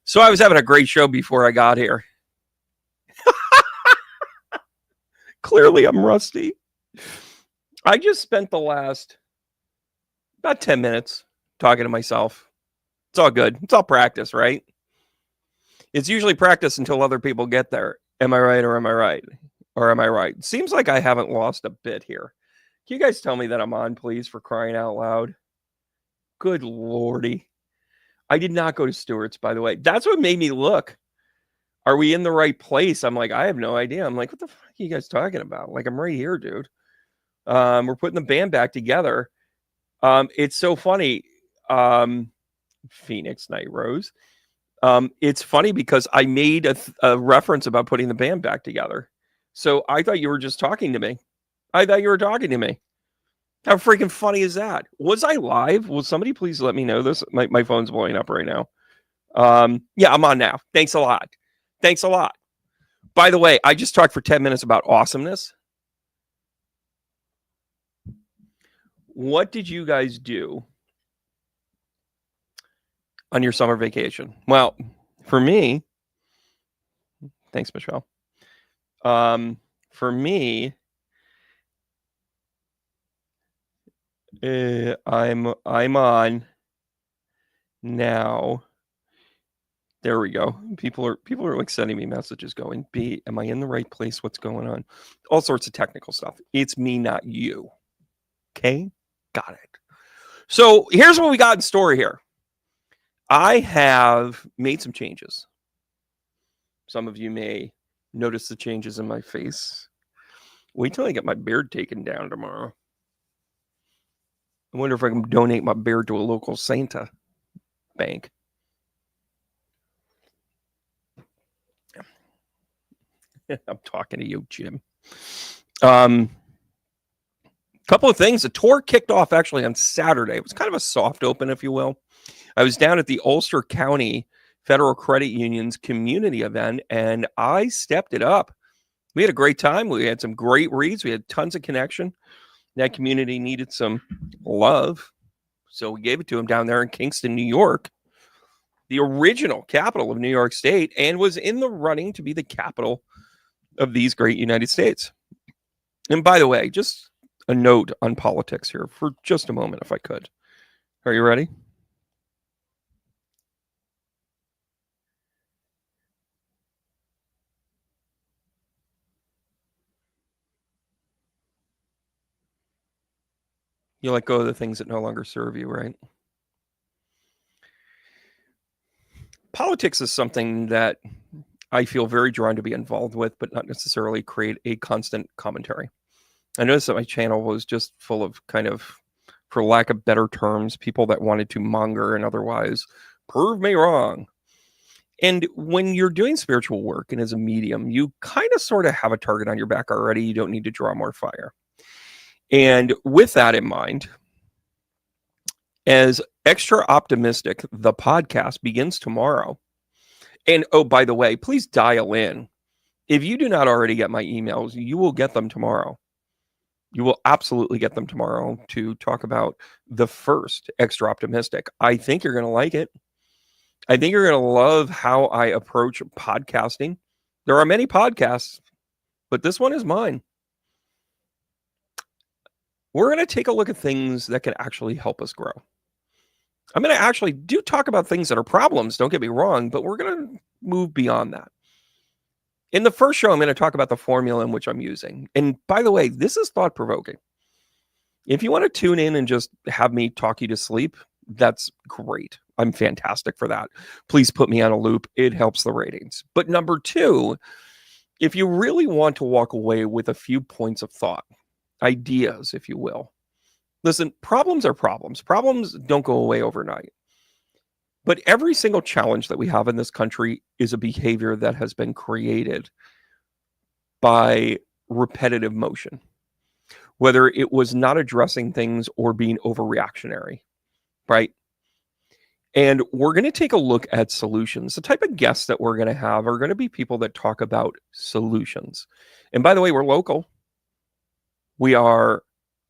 So I was having a great show before I got here. Clearly, I'm rusty. I just spent the last about 10 minutes talking to myself. It's all good. It's all practice, right? It's usually practice until other people get there. Am I right or am I right? Or am I right? Seems like I haven't lost a bit here. Can you guys tell me that I'm on, please, for crying out loud? Good lordy. I did not go to Stewart's, by the way. That's what made me look. Are we in the right place? I'm like, I have no idea. I'm like, what the fuck are you guys talking about? Like, I'm right here, dude. We're putting the band back together. It's so funny. Phoenix Night Rose. It's funny because I made a reference about putting the band back together. So I thought you were just talking to me. I thought you were talking to me. How freaking funny is that? Was I live? Will somebody please let me know this? My phone's blowing up right now. Yeah, I'm on now. Thanks a lot. Thanks a lot. By the way, I just talked for 10 minutes about awesomeness. What did you guys do on your summer vacation? Well, for me, thanks, Michelle. For me, I'm on now. There we go. People are like sending me messages going, B, am I in the right place? What's going on? All sorts of technical stuff. It's me, not you. Okay? Got it. So here's what we got in store here. I have made some changes. Some of you may notice the changes in my face. Wait till I get my beard taken down tomorrow. I wonder if I can donate my beard to a local Santa bank. I'm talking to you, Jim. Couple of things. The tour kicked off actually on Saturday. It was kind of a soft open, if you will. I was down at the Ulster County Federal Credit Union's community event, and I stepped it up. We had a great time. We had some great reads. We had tons of connection. That community needed some love, so we gave it to them down there in Kingston, New York, the original capital of New York State, and was in the running to be the capital of these great United States. And by the way, just a note on politics here for just a moment, if I could. Are you ready? You let go of the things that no longer serve you, right? Politics is something that I feel very drawn to be involved with, but not necessarily create a constant commentary. I noticed that my channel was just full of kind of, for lack of better terms, people that wanted to monger and otherwise prove me wrong. And when you're doing spiritual work and as a medium, you kind of sort of have a target on your back already. You don't need to draw more fire. And with that in mind, as Extra Optimistic, the podcast begins tomorrow. And oh, by the way, please dial in. If you do not already get my emails, you will get them tomorrow. You will absolutely get them tomorrow to talk about the first Extra Optimistic. I think you're going to like it. I think you're going to love how I approach podcasting. There are many podcasts, but this one is mine. We're going to take a look at things that can actually help us grow. I'm going to actually do talk about things that are problems, don't get me wrong, but we're going to move beyond that. In the first show, I'm going to talk about the formula in which I'm using. And by the way, this is thought-provoking. If you want to tune in and just have me talk you to sleep, that's great. I'm fantastic for that. Please put me on a loop. It helps the ratings. But number two, if you really want to walk away with a few points of thought, ideas, if you will. Listen, problems are problems. Problems don't go away overnight. But every single challenge that we have in this country is a behavior that has been created by repetitive motion, whether it was not addressing things or being overreactionary, right? And we're going to take a look at solutions. The type of guests that we're going to have are going to be people that talk about solutions. And by the way, we're local. We are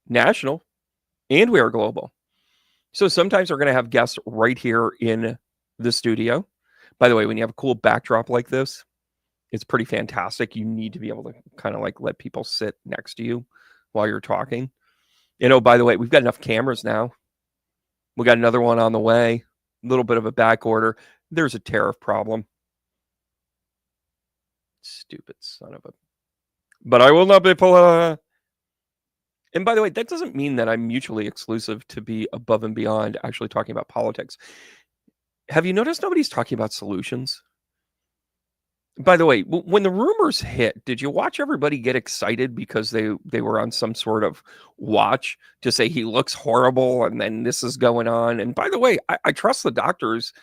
national. And we are global. So sometimes we're going to have guests right here in the studio. By the way, when you have a cool backdrop like this, it's pretty fantastic. You need to be able to kind of like let people sit next to you while you're talking. By the way, we've got enough cameras now. We got another one on the way. A little bit of a back order. There's a tariff problem. Stupid son of a. But I will not be pulling. And by the way, that doesn't mean that I'm mutually exclusive to be above and beyond actually talking about politics. Have you noticed nobody's talking about solutions? By the way, when the rumors hit, did you watch everybody get excited because they were on some sort of watch to say he looks horrible and then this is going on? And by the way, I trust the doctors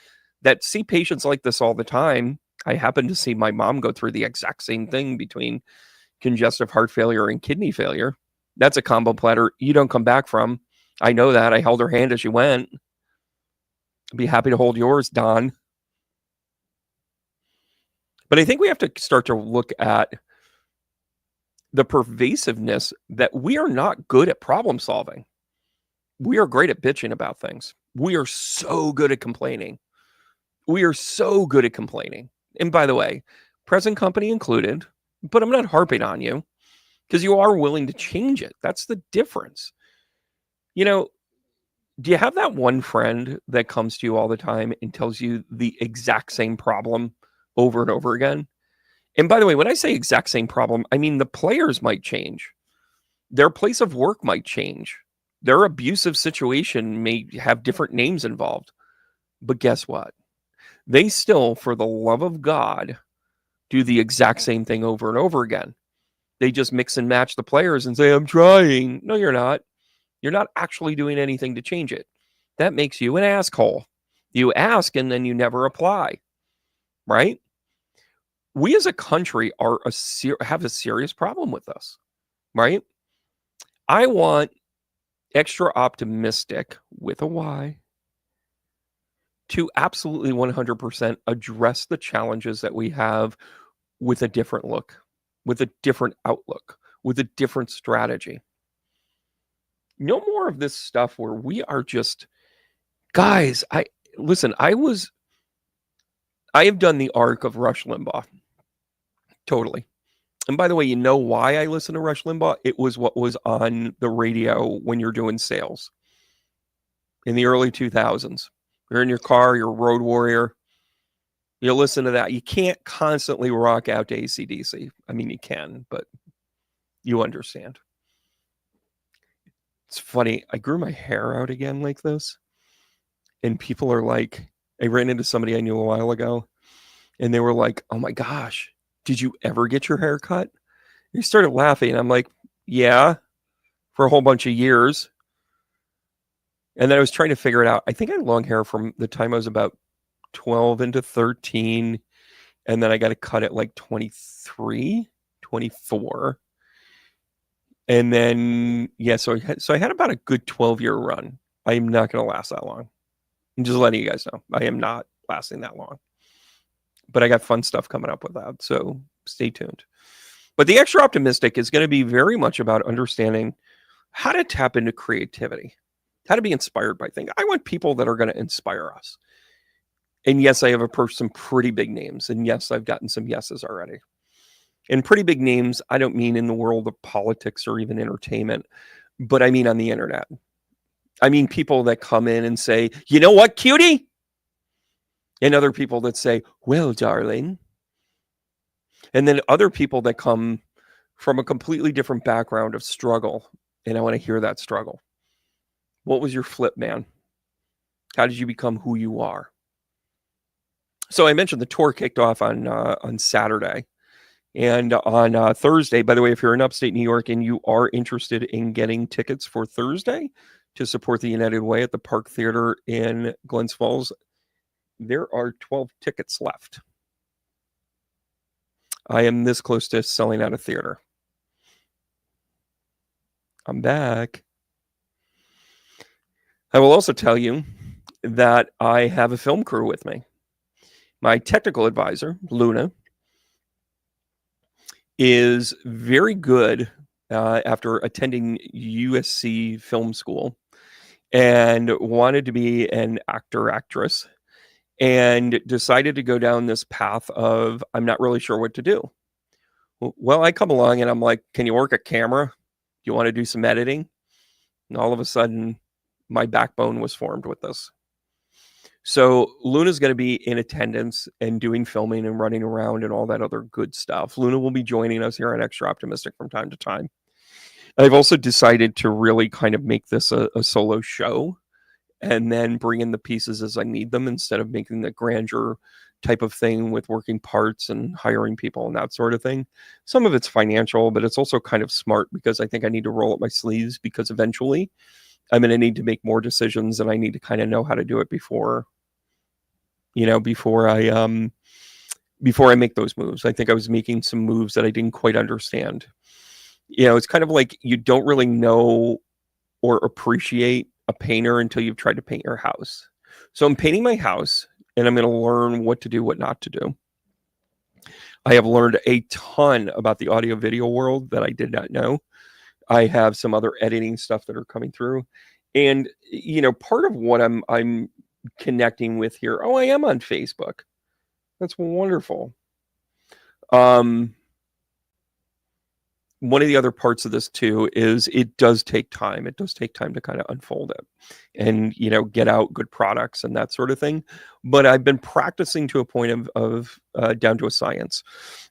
that see patients like this all the time. I happen to see my mom go through the exact same thing between congestive heart failure and kidney failure. That's a combo platter you don't come back from. I know that. I held her hand as she went. I'd be happy to hold yours, Don. But I think we have to start to look at the pervasiveness that we are not good at problem solving. We are great at bitching about things. We are so good at complaining. We are so good at complaining. And by the way, present company included, but I'm not harping on you because you are willing to change it. That's the difference. Do you have that one friend that comes to you all the time and tells you the exact same problem over and over again? And by the way, when I say exact same problem, I mean the players might change. Their place of work might change. Their abusive situation may have different names involved. But guess what? They still, for the love of God, do the exact same thing over and over again. They just mix and match the players and say, I'm trying. No, you're not. You're not actually doing anything to change it. That makes you an asshole. You ask and then you never apply, right? We as a country have a serious problem with this, right? I want extra optimistic with a Y to absolutely 100% address the challenges that we have with a different look, with a different outlook, with a different strategy. No more of this stuff where we are just, guys, I have done the arc of Rush Limbaugh. Totally. And by the way, you know why I listen to Rush Limbaugh? It was what was on the radio when you're doing sales in the early 2000s. You're in your car, you're a road warrior. You listen to that. You can't constantly rock out to AC/DC. I mean, you can, but you understand. It's funny. I grew my hair out again like this. And people are like, I ran into somebody I knew a while ago. And they were like, oh my gosh, did you ever get your hair cut? He started laughing. I'm like, yeah, for a whole bunch of years. And then I was trying to figure it out. I think I had long hair from the time I was about 12 into 13. And then I got to cut at like 23, 24. And then, yeah, so I had about a good 12-year run. I am not going to last that long. I'm just letting you guys know. I am not lasting that long. But I got fun stuff coming up with that. So stay tuned. But the extra optimistic is going to be very much about understanding how to tap into creativity, how to be inspired by things. I want people that are going to inspire us. And yes, I have approached some pretty big names. And yes, I've gotten some yeses already. And pretty big names, I don't mean in the world of politics or even entertainment, but I mean on the internet. I mean people that come in and say, you know what, cutie? And other people that say, well, darling. And then other people that come from a completely different background of struggle. And I want to hear that struggle. What was your flip, man? How did you become who you are? So I mentioned the tour kicked off on Saturday. And on Thursday, by the way, if you're in upstate New York and you are interested in getting tickets for Thursday to support the United Way at the Park Theater in Glens Falls, there are 12 tickets left. I am this close to selling out a theater. I'm back. I will also tell you that I have a film crew with me. My technical advisor, Luna, is very good after attending USC film school and wanted to be an actor, actress. and decided to go down this path of, I'm not really sure what to do. Well, I come along and I'm like, can you work a camera? Do you want to do some editing? And all of a sudden, my backbone was formed with this. So Luna's going to be in attendance and doing filming and running around and all that other good stuff. Luna will be joining us here on Extra Optimistic from time to time. I've also decided to really kind of make this a solo show and then bring in the pieces as I need them instead of making the grandeur type of thing with working parts and hiring people and that sort of thing. Some of it's financial, but it's also kind of smart because I think I need to roll up my sleeves because eventually I'm going to need to make more decisions and I need to kind of know how to do it before I make those moves. I think I was making some moves that I didn't quite understand. It's kind of like you don't really know or appreciate a painter until you've tried to paint your house. So I'm painting my house and I'm going to learn what to do, what not to do. I have learned a ton about the audio video world that I did not know. I have some other editing stuff that are coming through. And, part of what I'm connecting with here. Oh, I am on Facebook. That's wonderful. One of the other parts of this too is it does take time. It does take time to kind of unfold it and, get out good products and that sort of thing. But I've been practicing to a point of down to a science.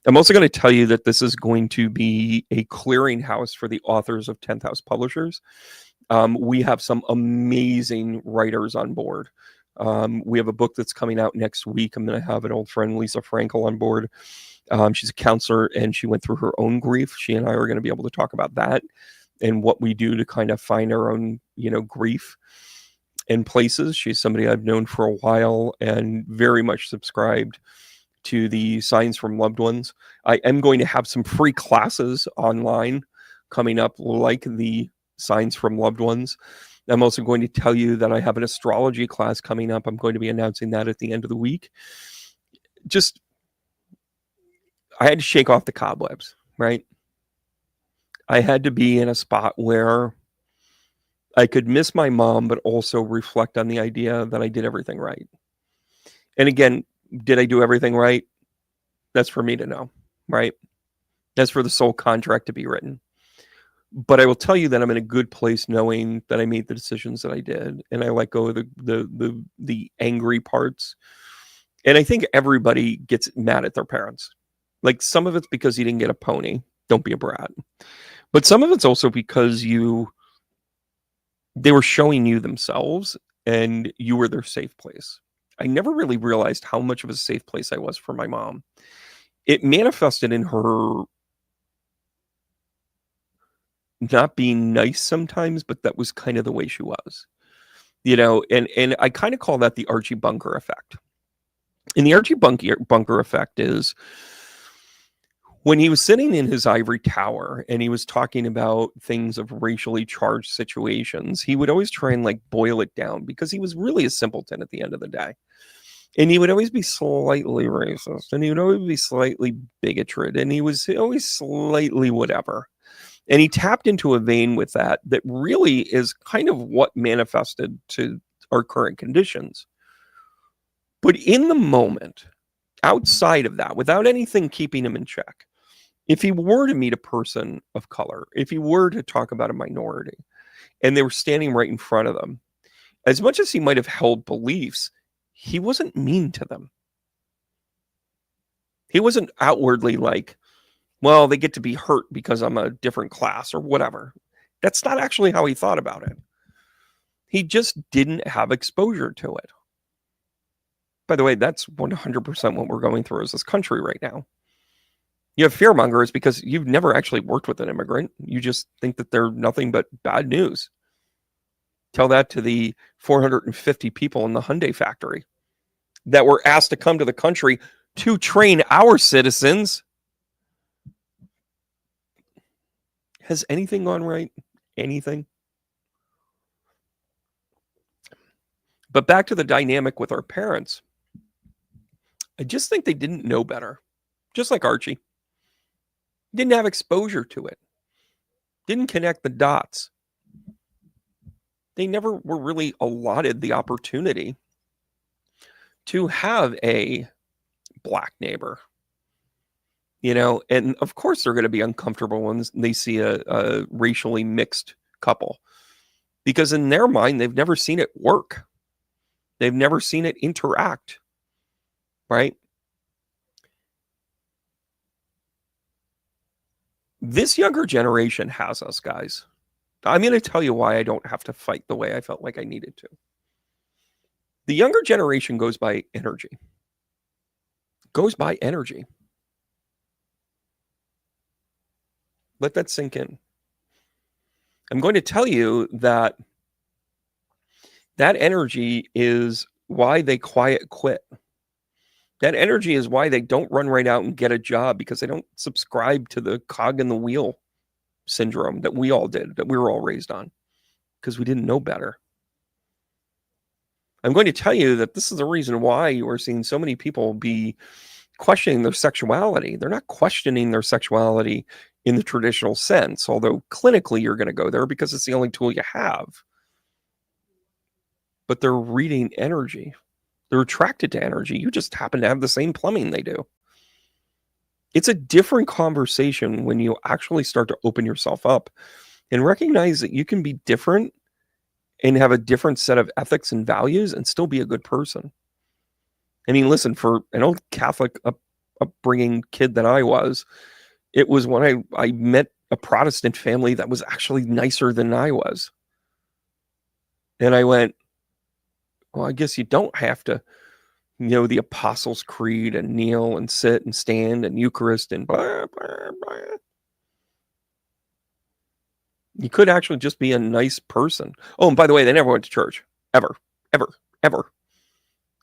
I'm also going to tell you that this is going to be a clearinghouse for the authors of 10th House Publishers. We have some amazing writers on board. We have a book that's coming out next week. I'm going to have an old friend, Lisa Frankel, on board. She's a counselor and she went through her own grief. She and I are going to be able to talk about that and what we do to kind of find our own, grief in places. She's somebody I've known for a while and very much subscribed to the Signs from Loved Ones. I am going to have some free classes online coming up, like the Signs from Loved Ones. I'm also going to tell you that I have an astrology class coming up. I'm going to be announcing that at the end of the week. I had to shake off the cobwebs, right? I had to be in a spot where I could miss my mom, but also reflect on the idea that I did everything right. And again, did I do everything right? That's for me to know, right? That's for the soul contract to be written. But I will tell you that I'm in a good place knowing that I made the decisions that I did, and I let go of the angry parts. And I think everybody gets mad at their parents. Like, some of it's because you didn't get a pony. Don't be a brat. But some of it's also because they were showing you themselves and you were their safe place. I never really realized how much of a safe place I was for my mom. It manifested in her not being nice sometimes, but that was kind of the way she was. And I kind of call that the Archie Bunker effect. And the Archie Bunker effect is when he was sitting in his ivory tower and he was talking about things of racially charged situations, he would always try and boil it down because he was really a simpleton at the end of the day. And he would always be slightly racist and he would always be slightly bigoted and he was always slightly whatever. And he tapped into a vein with that really is kind of what manifested to our current conditions. But in the moment, outside of that, without anything keeping him in check, if he were to meet a person of color, if he were to talk about a minority, and they were standing right in front of them, as much as he might have held beliefs, he wasn't mean to them. He wasn't outwardly like, well, they get to be hurt because I'm a different class or whatever. That's not actually how he thought about it. He just didn't have exposure to it. By the way, that's 100% what we're going through as this country right now. You have fearmongers because you've never actually worked with an immigrant. You just think that they're nothing but bad news. Tell that to the 450 people in the Hyundai factory that were asked to come to the country to train our citizens. Has anything gone right? Anything? But back to the dynamic with our parents. I just think they didn't know better. Just like Archie. Didn't have exposure to it. Didn't connect the dots. They never were really allotted the opportunity to have a black neighbor, and of course they're going to be uncomfortable when they see a racially mixed couple, because in their mind, they've never seen it work. They've never seen it interact, right? This younger generation has us, guys. I'm going to tell you why I don't have to fight the way I felt like I needed to. The younger generation goes by energy. Let that sink in. I'm going to tell you that energy is why they quiet quit. That energy is why they don't run right out and get a job, because they don't subscribe to the cog in the wheel syndrome that we all did, that we were all raised on, because we didn't know better. I'm going to tell you that this is the reason why you are seeing so many people be questioning their sexuality. They're not questioning their sexuality in the traditional sense, although clinically you're going to go there because it's the only tool you have. But they're reading energy. They're attracted to energy. You just happen to have the same plumbing they do. It's a different conversation when you actually start to open yourself up and recognize that you can be different and have a different set of ethics and values and still be a good person. I mean, listen, for an old Catholic upbringing kid that I was, it was when I met a Protestant family that was actually nicer than I was. And I went, well, I guess you don't have to, the Apostles' Creed and kneel and sit and stand and Eucharist and blah, blah, blah. You could actually just be a nice person. Oh, and by the way, they never went to church. Ever, ever, ever.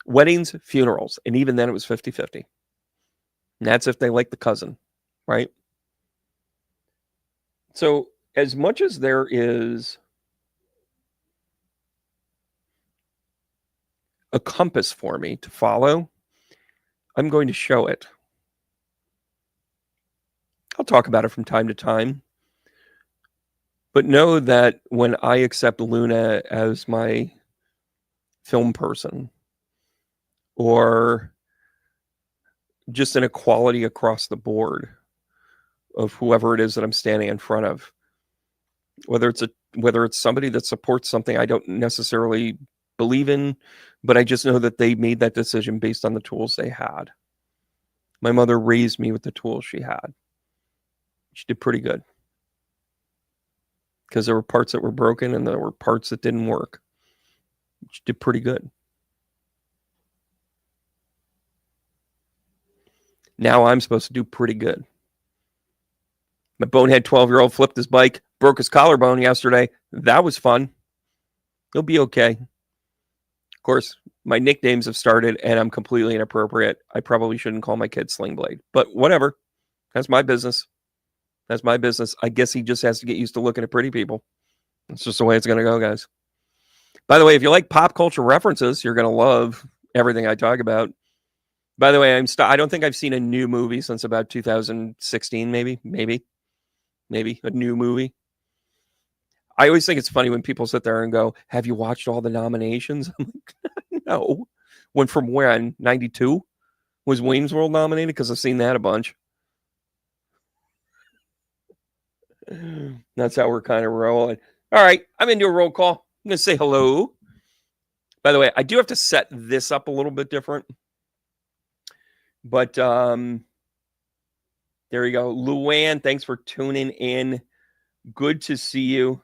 Weddings, funerals. And even then it was 50-50. And that's if they like the cousin, right? So as much as there is a compass for me to follow, I'm going to show it. I'll talk about it from time to time. But know that when I accept Luna as my film person, or just an equality across the board of whoever it is that I'm standing in front of, whether it's somebody that supports something I don't necessarily believe in, but I just know that they made that decision based on the tools they had. My mother raised me with the tools she had. She did pretty good, because there were parts that were broken and there were parts that didn't work. She did pretty good. Now I'm supposed to do pretty good. My bonehead 12-year-old flipped his bike, broke his collarbone yesterday. That was fun. He'll be okay. Of course, my nicknames have started and I'm completely inappropriate. I probably shouldn't call my kid Sling Blade, but whatever. That's my business. I guess he just has to get used to looking at pretty people. It's just the way it's going to go, guys. By the way, if you like pop culture references, you're going to love everything I talk about. By the way, I don't think I've seen a new movie since about 2016, maybe a new movie. I always think it's funny when people sit there and go, have you watched all the nominations? I'm like, no. Went from when? 92? Was Wayne's World nominated? Because I've seen that a bunch. That's how we're kind of rolling. All right, I'm going to do a roll call. I'm going to say hello. By the way, I do have to set this up a little bit different. But there you go. Luann, thanks for tuning in. Good to see you.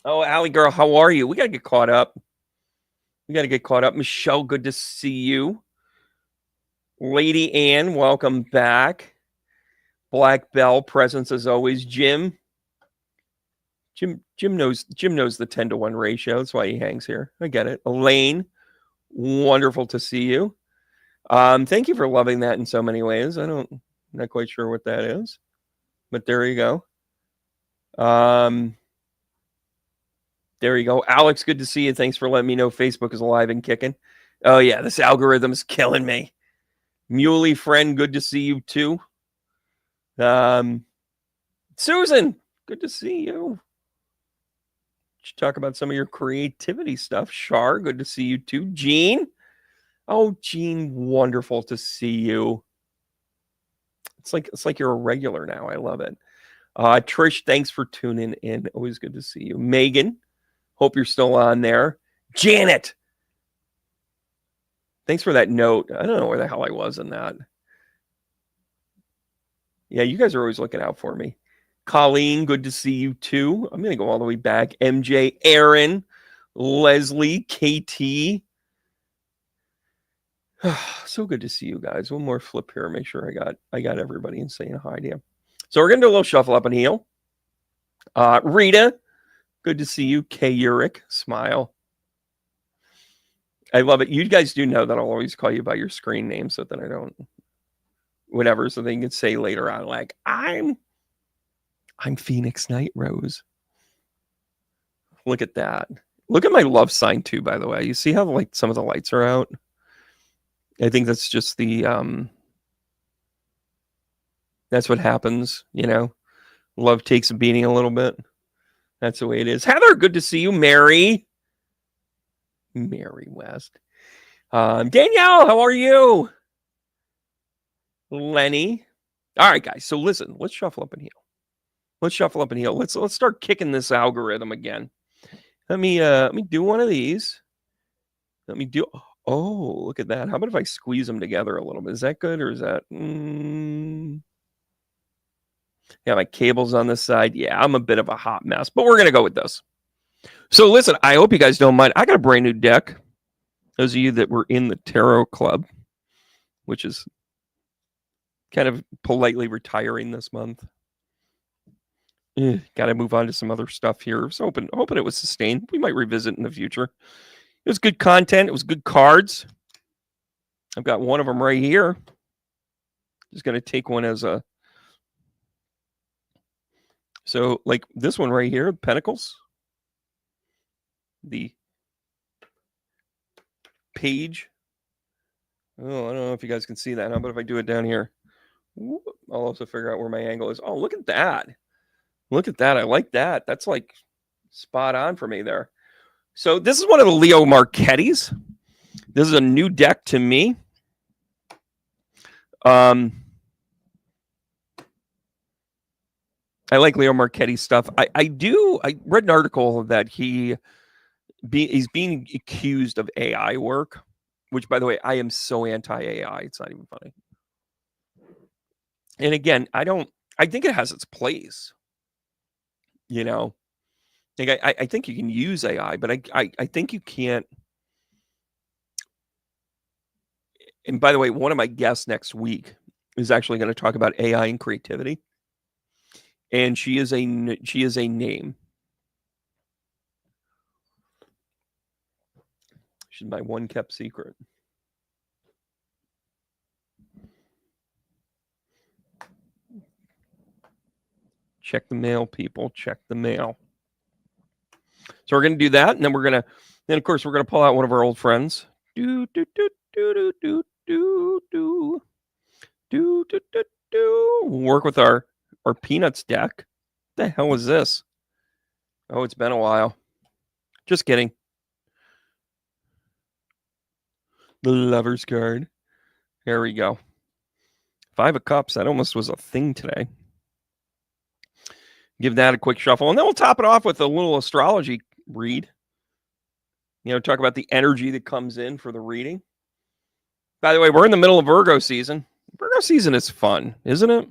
Oh, Allie girl, how are you? We got to get caught up. Michelle, good to see you. Lady Ann, welcome back. Black Bell, presence as always. Jim knows the 10-to-1 ratio. That's why he hangs here. I get it. Elaine, wonderful to see you. Thank you for loving that in so many ways. I'm not quite sure what that is, but there you go. There you go. Alex, good to see you. Thanks for letting me know Facebook is alive and kicking. Oh yeah, this algorithm is killing me. Muley friend, good to see you too. Susan, good to see you. talk about some of your creativity stuff. Shar, good to see you too. Gene. Oh, Gene, wonderful to see you. It's like you're a regular now. I love it. Trish, thanks for tuning in. Always good to see you. Megan, hope you're still on there. Janet, thanks for that note. I don't know where the hell I was in that. Yeah, you guys are always looking out for me. Colleen, good to see you too. I'm going to go all the way back. MJ, Aaron, Leslie, KT. So good to see you guys. One more flip here. Make sure I got everybody and saying hi to you. So we're going to do a little shuffle up and heel. Rita, good to see you. K. Uric, smile. I love it. You guys do know that I'll always call you by your screen name so that I don't, whatever, so they can say later on, like, I'm Phoenix Night Rose. Look at that. Look at my love sign too, by the way. You see how like some of the lights are out? I think that's just the that's what happens, you know. Love takes a beating a little bit. That's the way it is. Heather, good to see you. Mary West. Danielle, how are you? Lenny. All right, guys. So listen, let's shuffle up and heel. Let's start kicking this algorithm again. Let me do one of these. Let me do. Oh, look at that. How about if I squeeze them together a little bit? Is that good or is that? Yeah, my cable's on this side. Yeah, I'm a bit of a hot mess, but we're gonna go with this. So listen, I hope you guys don't mind. I got a brand new deck. Those of you that were in the Tarot Club, which is kind of politely retiring this month. Got to move on to some other stuff here. So hoping it was sustained. We might revisit in the future. It was good content. It was good cards. I've got one of them right here. Just going to take one as a... So, like this one right here, Pentacles. The page. Oh, I don't know if you guys can see that. How about if I do it down here? I'll also figure out where my angle is. Oh, look at that. Look at that. I like that. That's like spot on for me there. So this is one of the Leo Marchetti's. This is a new deck to me. I like Leo Marchetti's stuff. I read an article that he's being accused of AI work, which, by the way, I am so anti-AI. It's not even funny. And again, I think it has its place. You know, like I think you can use AI, but I think you can't. And by the way, one of my guests next week is actually going to talk about AI and creativity. And she is a name. She's my one kept secret. Check the mail, people. Check the mail. So we're going to do that, and then of course we're going to pull out one of our old friends. Do do do do do do do do do do do do. We'll work with our Peanuts deck. What the hell is this? Oh, it's been a while. Just kidding. The Lover's card. There we go. 5 of Cups. That almost was a thing today. Give that a quick shuffle, and then we'll top it off with a little astrology read. You know, talk about the energy that comes in for the reading. By the way, we're in the middle of Virgo season. Virgo season is fun, isn't it?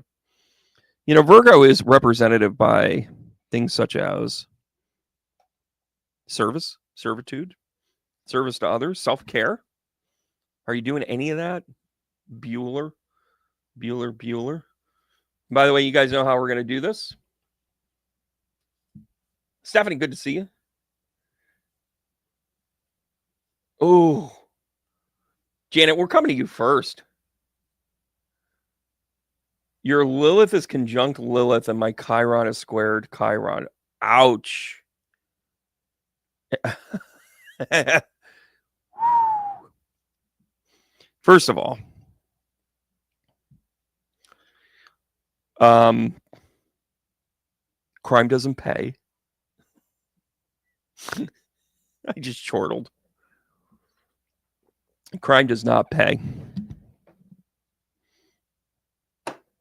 You know, Virgo is representative by things such as service, servitude, service to others, self-care. Are you doing any of that? Bueller. By the way, you guys know how we're going to do this. Stephanie, good to see you. Oh, Janet, we're coming to you first. Your Lilith is conjunct Lilith, and my Chiron is squared Chiron. Ouch. First of all, crime doesn't pay. I just chortled. Crime does not pay.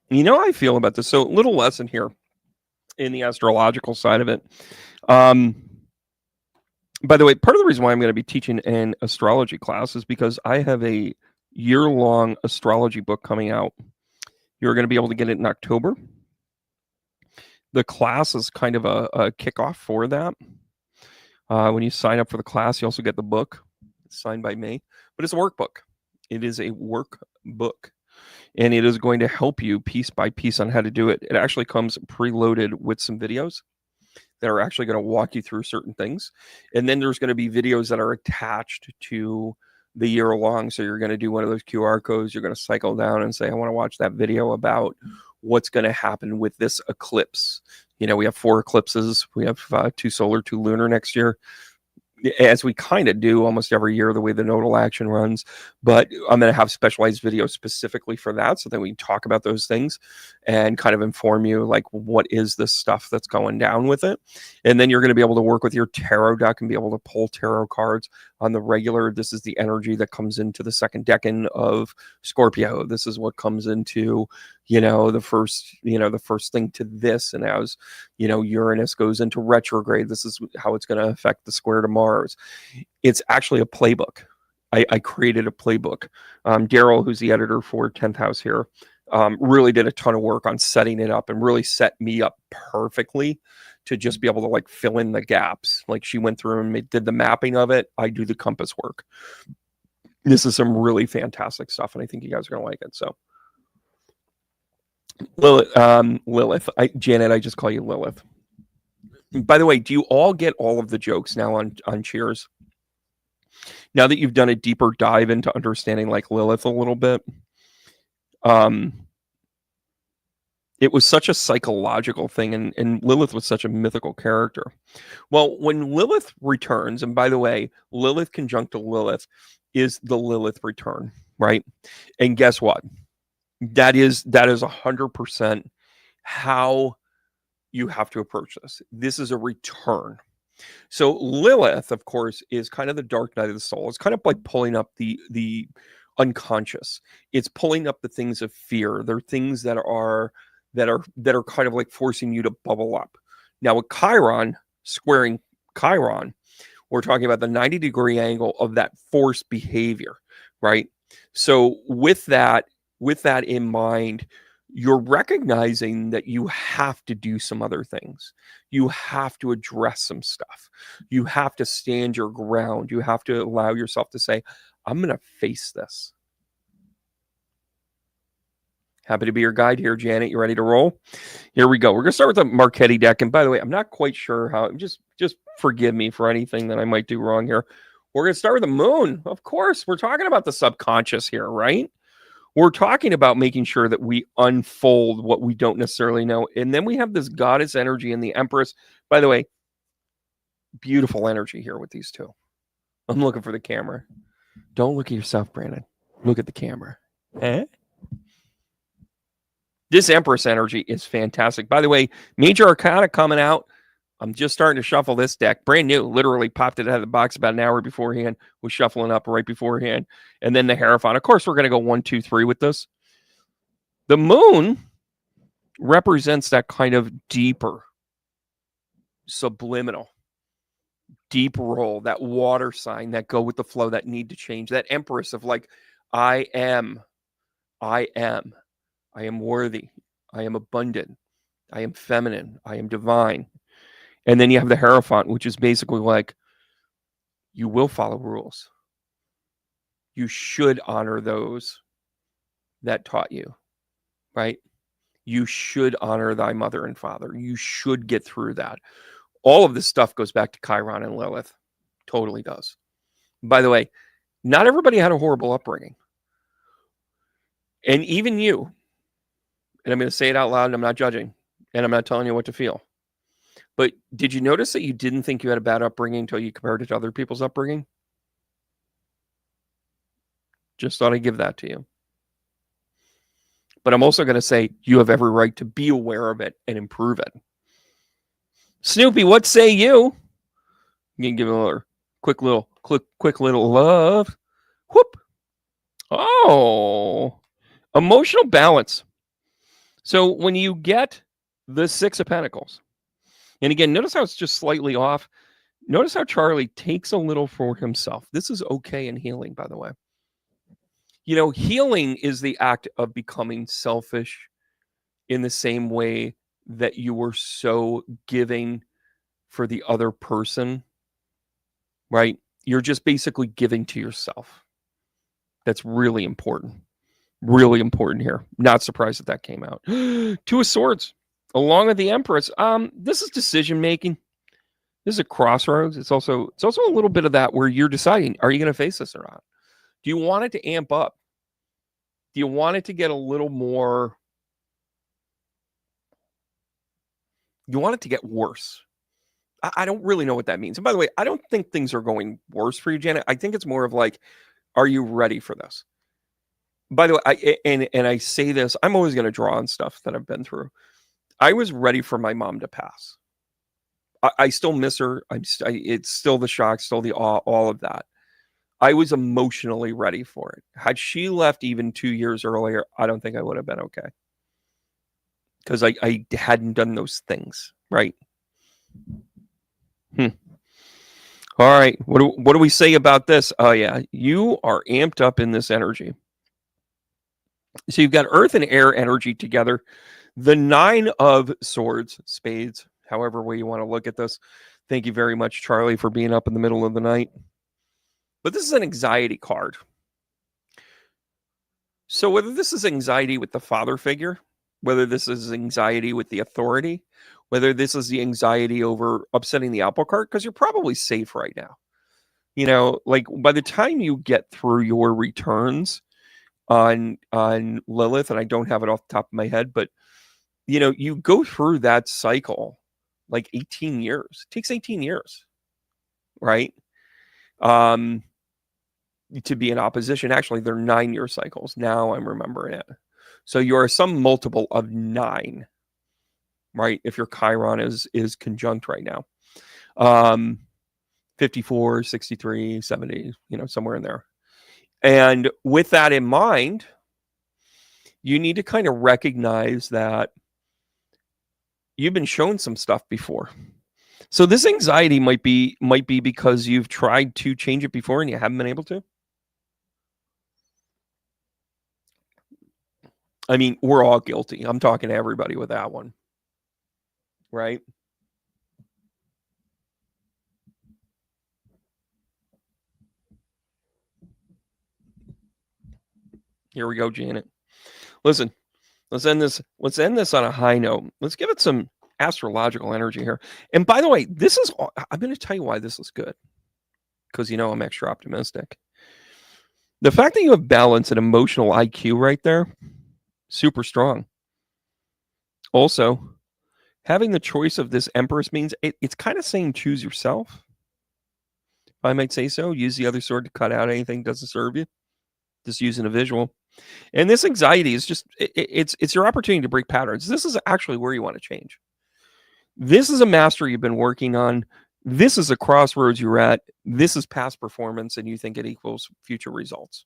You know how I feel about this. So, little lesson here in the astrological side of it. By the way, part of the reason why I'm going to be teaching an astrology class is because I have a year-long astrology book coming out. You're going to be able to get it in October. The class is kind of a kickoff for that. When you sign up for the class, you also get the book. It's signed by me, but it's a workbook. It is a workbook, and it is going to help you piece by piece on how to do it. It actually comes preloaded with some videos that are actually going to walk you through certain things. And then there's going to be videos that are attached to the year long. So you're going to do one of those QR codes. You're going to cycle down and say, I want to watch that video about what's going to happen with this eclipse. You know, we have 4 eclipses. We have 2 solar, 2 lunar next year, as we kind of do almost every year, the way the nodal action runs. But I'm going to have specialized videos specifically for that, so that we can talk about those things and kind of inform you, like, what is this stuff that's going down with it. And then you're going to be able to work with your tarot deck and be able to pull tarot cards on the regular. This is the energy that comes into the second decan of Scorpio. This is what comes into, the first thing to this. And as, Uranus goes into retrograde, this is how it's going to affect the square to Mars. It's actually a playbook. I created a playbook. Daryl, who's the editor for 10th House here, really did a ton of work on setting it up and really set me up perfectly to just be able to, like, fill in the gaps. Like, she went through and did the mapping of it. I do the compass work. This is some really fantastic stuff, and I think you guys are going to like it. So, Lilith. Janet, I just call you Lilith. By the way, do you all get all of the jokes now on Cheers? Now that you've done a deeper dive into understanding, like, Lilith a little bit, it was such a psychological thing, and Lilith was such a mythical character. Well, when Lilith returns, and by the way, Lilith conjunct to Lilith is the Lilith return, right? And guess what? That is 100% how you have to approach this. This is a return. So Lilith, of course, is kind of the dark night of the soul. It's kind of like pulling up the unconscious. It's pulling up the things of fear. They're things that are kind of like forcing you to bubble up. Now, with Chiron squaring Chiron, we're talking about the 90-degree angle of that forced behavior, right? So with that in mind, you're recognizing that you have to do some other things. You have to address some stuff. You have to stand your ground. You have to allow yourself to say, I'm going to face this. Happy to be your guide here, Janet. You ready to roll? Here we go. We're going to start with the Marchetti deck. And by the way, I'm not quite sure how. Just forgive me for anything that I might do wrong here. We're going to start with the moon. Of course, we're talking about the subconscious here, right? We're talking about making sure that we unfold what we don't necessarily know. And then we have this goddess energy and the empress. By the way, beautiful energy here with these two. I'm looking for the camera. Don't look at yourself, Brandon. Look at the camera. Eh? This empress energy is fantastic. By the way, Major Arcana coming out. I'm just starting to shuffle this deck. Brand new. Literally popped it out of the box about an hour beforehand. Was shuffling up right beforehand. And then the Hierophant. Of course, we're going to go 1, 2, 3 with this. The moon represents that kind of deeper, subliminal, deep roll, that water sign, that go with the flow, that need to change. That empress of, like, I am worthy. I am abundant. I am feminine. I am divine. And then you have the Hierophant, which is basically like, you will follow rules. You should honor those that taught you, right? You should honor thy mother and father. You should get through that. All of this stuff goes back to Chiron and Lilith. Totally does. By the way, not everybody had a horrible upbringing. And even you, and I'm going to say it out loud, and I'm not judging, and I'm not telling you what to feel. But did you notice that you didn't think you had a bad upbringing until you compared it to other people's upbringing? Just thought I'd give that to you. But I'm also going to say you have every right to be aware of it and improve it. Snoopy, what say you? You can give it a quick little love. Whoop. Oh, emotional balance. So when you get the Six of Pentacles, and again, notice how it's just slightly off. Notice how Charlie takes a little for himself. This is okay in healing, by the way. You know, healing is the act of becoming selfish in the same way that you were so giving for the other person, right? You're just basically giving to yourself. That's really important. Really important here. Not surprised that came out. Two of Swords, along with the Empress. This is decision making. This is a crossroads. It's also a little bit of that where you're deciding, are you going to face this or not? Do you want it to amp up? Do you want it to get a little more? You want it to get worse? I don't really know what that means. And by the way, I don't think things are going worse for you, Janet. I think it's more of like, are you ready for this? By the way, I say this, I'm always going to draw on stuff that I've been through. I was ready for my mom to pass. I still miss her. It's still the shock, still the awe, all of that. I was emotionally ready for it. Had she left even 2 years earlier, I don't think I would have been okay. Because I hadn't done those things, right? All right. What do we say about this? Oh, yeah. You are amped up in this energy. So you've got earth and air energy together. The 9 of Swords, spades, however way you want to look at this. Thank you very much, Charlie, for being up in the middle of the night. But this is an anxiety card. So whether this is anxiety with the father figure, whether this is anxiety with the authority, whether this is the anxiety over upsetting the apple cart, because you're probably safe right now. You know, like by the time you get through your returns on Lilith, and I don't have it off the top of my head, but you know, you go through that cycle like 18 years. It takes 18 years, right? To be in opposition. Actually, they're 9-year cycles. Now I'm remembering it. So you are some multiple of 9, right? If your Chiron is conjunct right now. 54, 63, 70, you know, somewhere in there. And with that in mind, you need to kind of recognize that you've been shown some stuff before. So this anxiety might be because you've tried to change it before and you haven't been able to. I mean, we're all guilty. I'm talking to everybody with that one. Right? Here we go, Janet. Listen, let's end this on a high note. Let's give it some astrological energy here. And by the way, I'm going to tell you why this is good. Because, you know, I'm extra optimistic. The fact that you have balance and emotional IQ right there, super strong. Also, having the choice of this Empress means it's kind of saying choose yourself. If I might say so. Use the other sword to cut out anything that doesn't serve you. Just using a visual. And this anxiety is just, it's your opportunity to break patterns. This is actually where you want to change. This is a mastery you've been working on. This is a crossroads you're at. This is past performance, and you think it equals future results.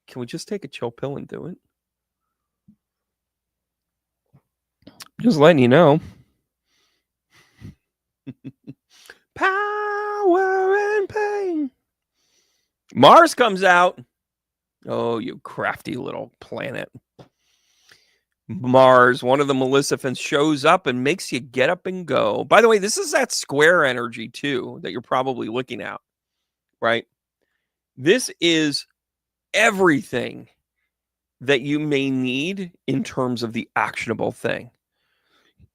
Can we just take a chill pill and do it? Just letting you know. Power and pain. Mars comes out. Oh, you crafty little planet. Mars, one of the Maleficents, shows up and makes you get up and go. By the way, this is that square energy, too, that you're probably looking at, right? This is everything that you may need in terms of the actionable thing.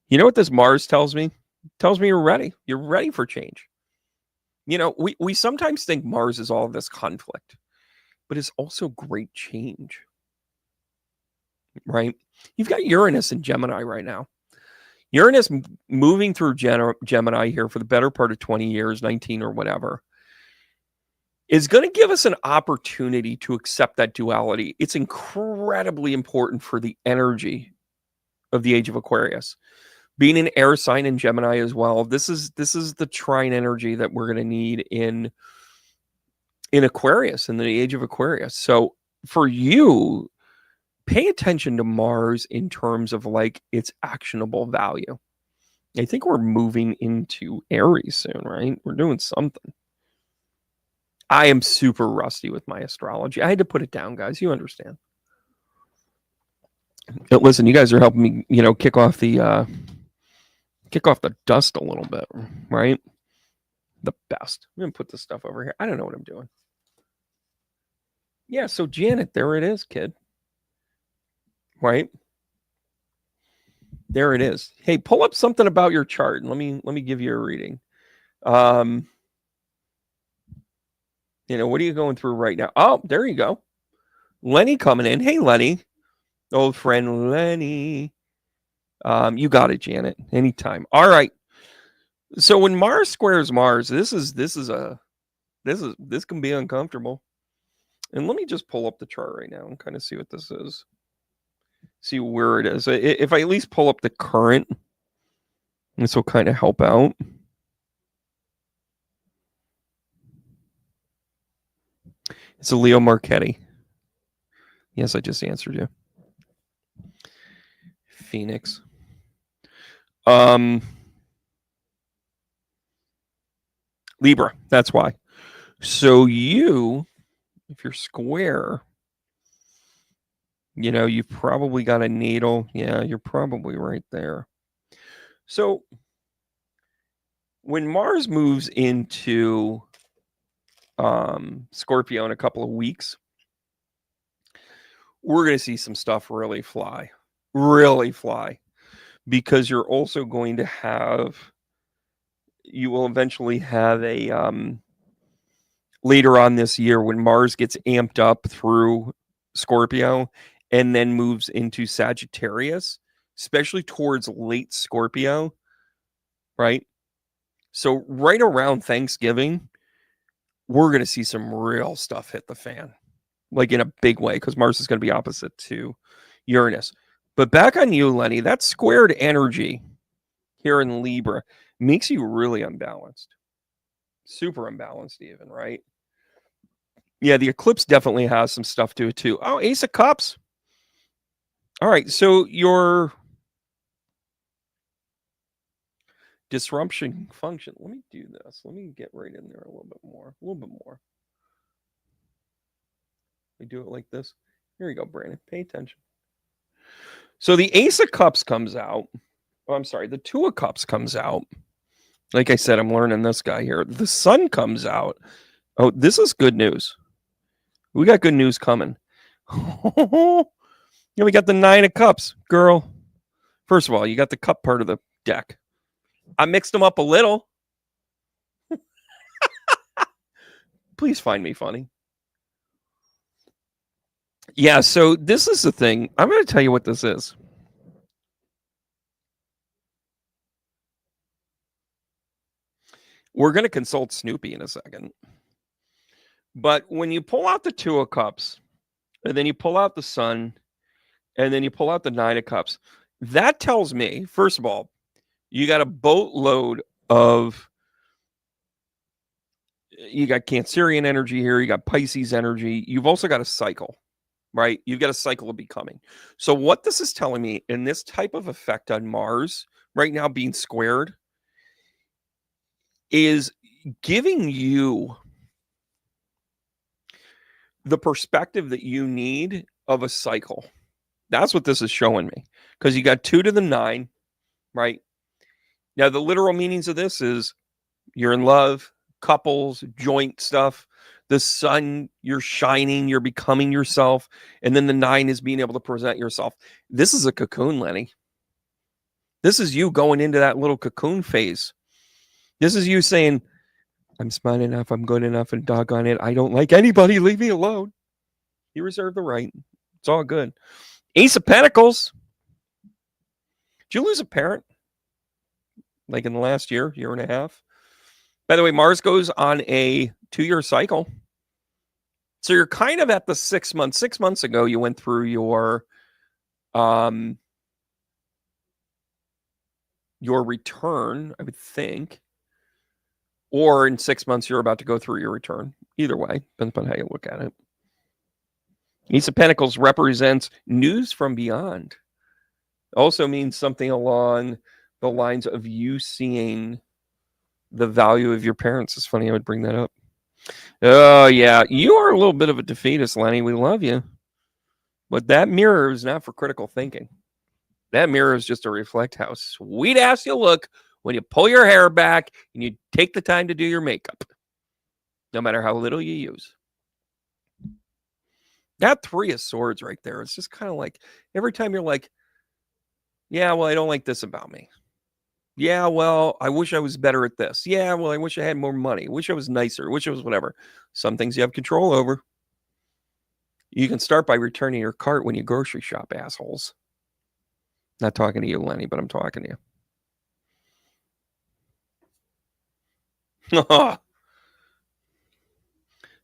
You know what this Mars tells me? It tells me you're ready. You're ready for change. You know, we sometimes think Mars is all this conflict, but it's also great change. Right? You've got Uranus in Gemini right now. Uranus moving through Gemini here for the better part of 20 years, 19 or whatever, is going to give us an opportunity to accept that duality. It's incredibly important for the energy of the age of Aquarius. Being an air sign in Gemini as well, this is the trine energy that we're going to need in Aquarius, in the age of Aquarius. So for you, pay attention to Mars in terms of like its actionable value. I think we're moving into Aries soon, right? We're doing something. I am super rusty with my astrology. I had to put it down, guys. You understand. Listen, you guys are helping me, kick off the dust a little bit, right? The best. I'm going to put this stuff over here. I don't know what I'm doing. Yeah, so Janet, there it is, kid. Right? There it is. Hey, pull up something about your chart and let me give you a reading. What are you going through right now? Oh, there you go. Lenny coming in. Hey, Lenny. Old friend Lenny. You got it, Janet. Anytime. All right. So when Mars squares Mars, this can be uncomfortable. And let me just pull up the chart right now and kind of see what this is. See where it is. If I at least pull up the current, this will kind of help out. It's a Leo Marchetti. Yes, I just answered you. Phoenix. Libra. That's why. So you, if you're square, you've probably got a natal. Yeah, you're probably right there. So when Mars moves into Scorpio in a couple of weeks, we're going to see some stuff really fly, because you're also going to have, you will eventually have a, later on this year when Mars gets amped up through Scorpio and then moves into Sagittarius, especially towards late Scorpio, right? So right around Thanksgiving, we're going to see some real stuff hit the fan, like in a big way, because Mars is going to be opposite to Uranus. But back on you, Lenny, that squared energy here in Libra makes you really unbalanced. Super unbalanced even, right? Yeah, the eclipse definitely has some stuff to it too. Oh, Ace of Cups. All right, so your disruption function. Let me do this. Let me get right in there a little bit more. We do it like this. Here you go, Brandon. Pay attention. So the Ace of Cups comes out. Oh, I'm sorry. The Two of Cups comes out. Like I said, I'm learning this guy here. The Sun comes out. Oh, this is good news. We got good news coming. Yeah, we got the Nine of Cups, girl. First of all, you got the cup part of the deck. I mixed them up a little. Please find me funny. Yeah, so this is the thing. I'm going to tell you what this is. We're going to consult Snoopy in a second. But when you pull out the Two of Cups, and then you pull out the Sun, and then you pull out the Nine of Cups, that tells me, first of all, you got a boatload of, you got Cancerian energy here, you got Pisces energy, you've also got a cycle, right? You've got a cycle of becoming. So what this is telling me in this type of effect on Mars right now being squared is giving you the perspective that you need of a cycle. That's what this is showing me, because you got 2 to the 9, right? Now, the literal meanings of this is you're in love, couples, joint stuff. The Sun, you're shining, you're becoming yourself. And then the 9 is being able to present yourself. This is a cocoon, Lenny. This is you going into that little cocoon phase. This is you saying, I'm smart enough, I'm good enough, and doggone it, I don't like anybody, leave me alone. You reserve the right. It's all good. Ace of Pentacles. Did you lose a parent? Like in the last year and a half? By the way, Mars goes on a 2-year cycle. So you're kind of at the 6 months. 6 months ago, you went through your your return, I would think. Or in 6 months, you're about to go through your return. Either way, depends on how you look at it. Ace of Pentacles represents news from beyond. Also means something along the lines of you seeing the value of your parents. It's funny I would bring that up. Oh, yeah. You are a little bit of a defeatist, Lenny. We love you. But that mirror is not for critical thinking. That mirror is just to reflect how sweet ass you look when you pull your hair back and you take the time to do your makeup, no matter how little you use. That 3 of Swords right there, it's just kind of like every time you're like, yeah, well, I don't like this about me. Yeah, well, I wish I was better at this. Yeah, well, I wish I had more money. Wish I was nicer. Wish I was whatever. Some things you have control over. You can start by returning your cart when you grocery shop, assholes. Not talking to you, Lenny, but I'm talking to you.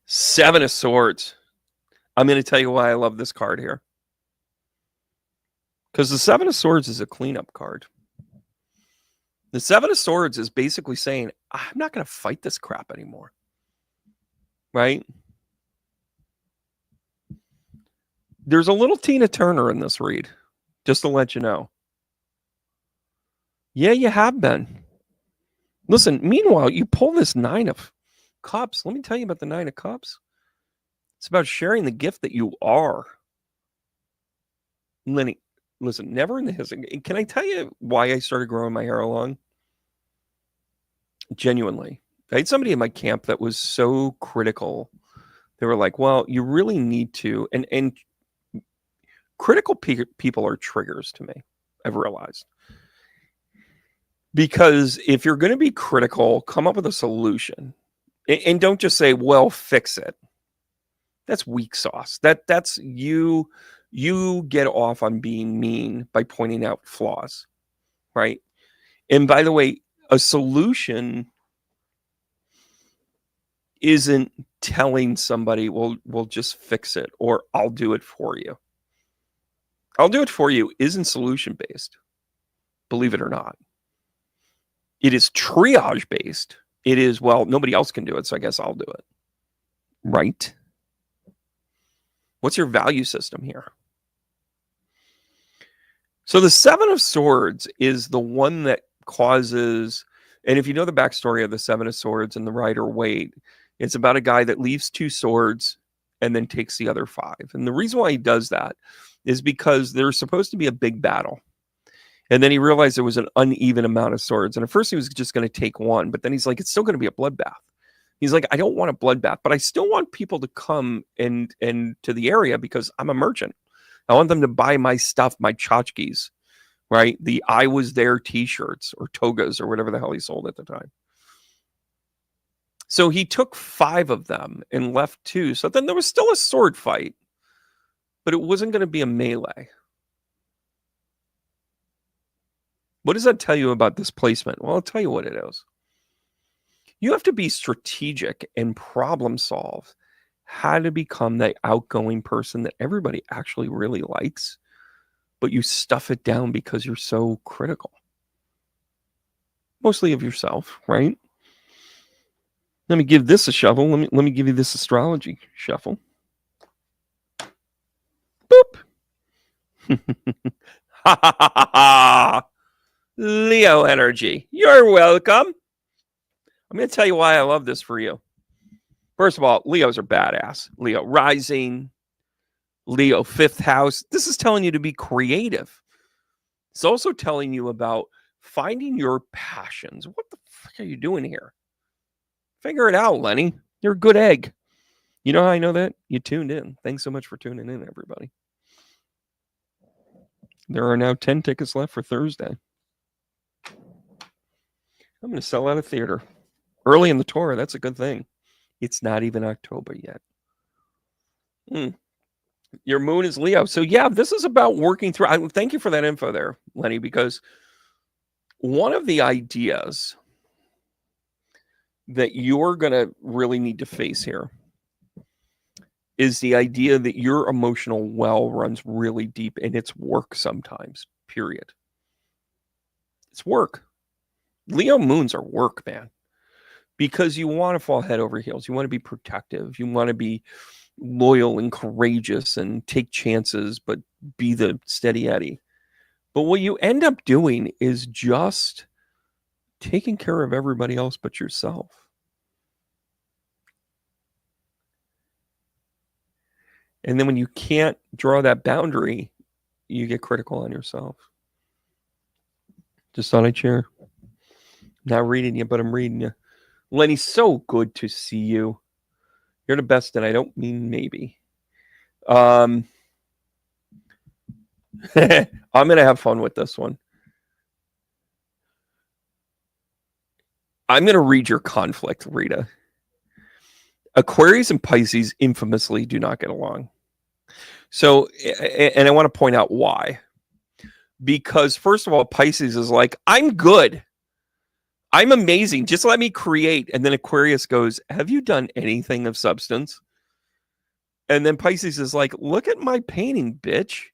7 of Swords. I'm going to tell you why I love this card here. Because the 7 of Swords is a cleanup card. The 7 of Swords is basically saying, I'm not going to fight this crap anymore. Right? There's a little Tina Turner in this read, just to let you know. Yeah, you have been. Listen, meanwhile, you pull this 9 of Cups. Let me tell you about the 9 of Cups. It's about sharing the gift that you are. Lenny, listen, never in the history. Can I tell you why I started growing my hair long? Genuinely. I had somebody in my camp that was so critical. They were like, well, you really need to. And critical people are triggers to me, I've realized. Because if you're going to be critical, come up with a solution. And don't just say, well, fix it. That's weak sauce. That's you get off on being mean by pointing out flaws, right? And by the way, a solution isn't telling somebody, well, we'll just fix it, or I'll do it for you. I'll do it for you isn't solution based, believe it or not. It is triage based. It is, well, nobody else can do it, so I guess I'll do it. Right? What's your value system here? So the 7 of Swords is the one that causes, and if you know the backstory of the 7 of Swords and the Rider-Waite, it's about a guy that leaves 2 swords and then takes the other 5. And the reason why he does that is because there's supposed to be a big battle. And then he realized there was an uneven amount of swords. And at first he was just going to take 1, but then he's like, it's still going to be a bloodbath. He's like, I don't want a bloodbath, but I still want people to come and to the area because I'm a merchant. I want them to buy my stuff, my tchotchkes, right? The I was there t-shirts or togas or whatever the hell he sold at the time. So he took 5 of them and left 2. So then there was still a sword fight, but it wasn't going to be a melee. What does that tell you about this placement? Well, I'll tell you what it is. You have to be strategic and problem solve how to become that outgoing person that everybody actually really likes, but you stuff it down because you're so critical. Mostly of yourself, right? Let me give this a shuffle. Let me give you this astrology shuffle. Boop. Ha ha ha ha ha. Leo energy. You're welcome. I'm going to tell you why I love this for you. First of all, Leos are badass. Leo rising, Leo 5th house. This is telling you to be creative. It's also telling you about finding your passions. What the fuck are you doing here? Figure it out, Lenny. You're a good egg. You know how I know that? You tuned in. Thanks so much for tuning in, everybody. There are now 10 tickets left for Thursday. I'm going to sell out a theater. Early in the tour, that's a good thing. It's not even October yet. Your moon is Leo. So yeah, this is about working through. Thank you for that info there, Lenny, because one of the ideas that you're going to really need to face here is the idea that your emotional well runs really deep and it's work sometimes, period. It's work. Leo moons are work, man, because you want to fall head over heels. You want to be protective. You want to be loyal and courageous and take chances, but be the steady Eddie. But what you end up doing is just taking care of everybody else but yourself. And then when you can't draw that boundary, you get critical on yourself. Just thought I'd share. Not reading you, but I'm reading you. Lenny, so good to see you. You're the best, and I don't mean maybe. I'm going to have fun with this one. I'm going to read your conflict, Rita. Aquarius and Pisces infamously do not get along. So, and I want to point out why. Because, first of all, Pisces is like, I'm good. I'm amazing. Just let me create. And then Aquarius goes, have you done anything of substance? And then Pisces is like, look at my painting, bitch.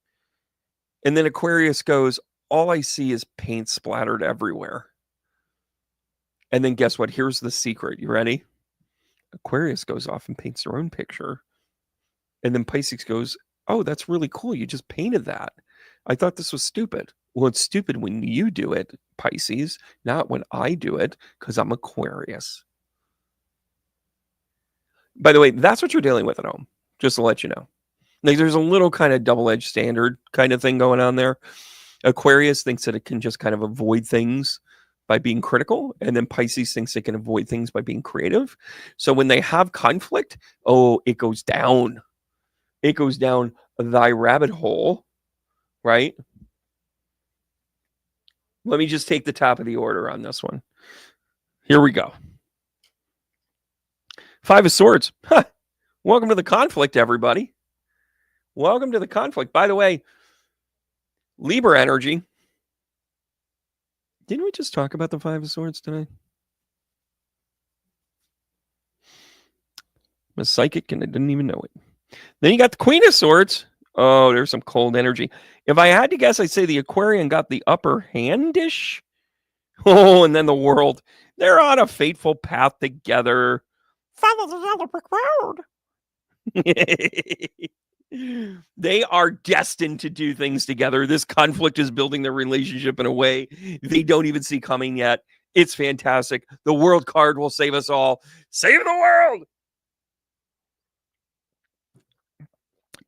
And then Aquarius goes, all I see is paint splattered everywhere. And then guess what? Here's the secret. You ready? Aquarius goes off and paints their own picture. And then Pisces goes, oh, that's really cool. You just painted that. I thought this was stupid. Well, it's stupid when you do it, Pisces, not when I do it, because I'm Aquarius. By the way, that's what you're dealing with at home, just to let you know. Like, there's a little kind of double-edged standard kind of thing going on there. Aquarius thinks that it can just kind of avoid things by being critical, and then Pisces thinks it can avoid things by being creative. So when they have conflict, oh, it goes down. It goes down thy rabbit hole, right? Let me just take the top of the order on this one. Here we go. Five of Swords. Huh. Welcome to the conflict, everybody. Welcome to the conflict. By the way, Libra energy. Didn't we just talk about the Five of Swords today? I'm a psychic and I didn't even know it. Then you got the Queen of Swords. Oh, there's some cold energy. If I had to guess, I'd say the Aquarian got the upper hand-ish. Oh, and then the World. They're on a fateful path together. Follow the yellow brick road. They are destined to do things together. This conflict is building their relationship in a way they don't even see coming yet. It's fantastic. The World card will save us all. Save the world!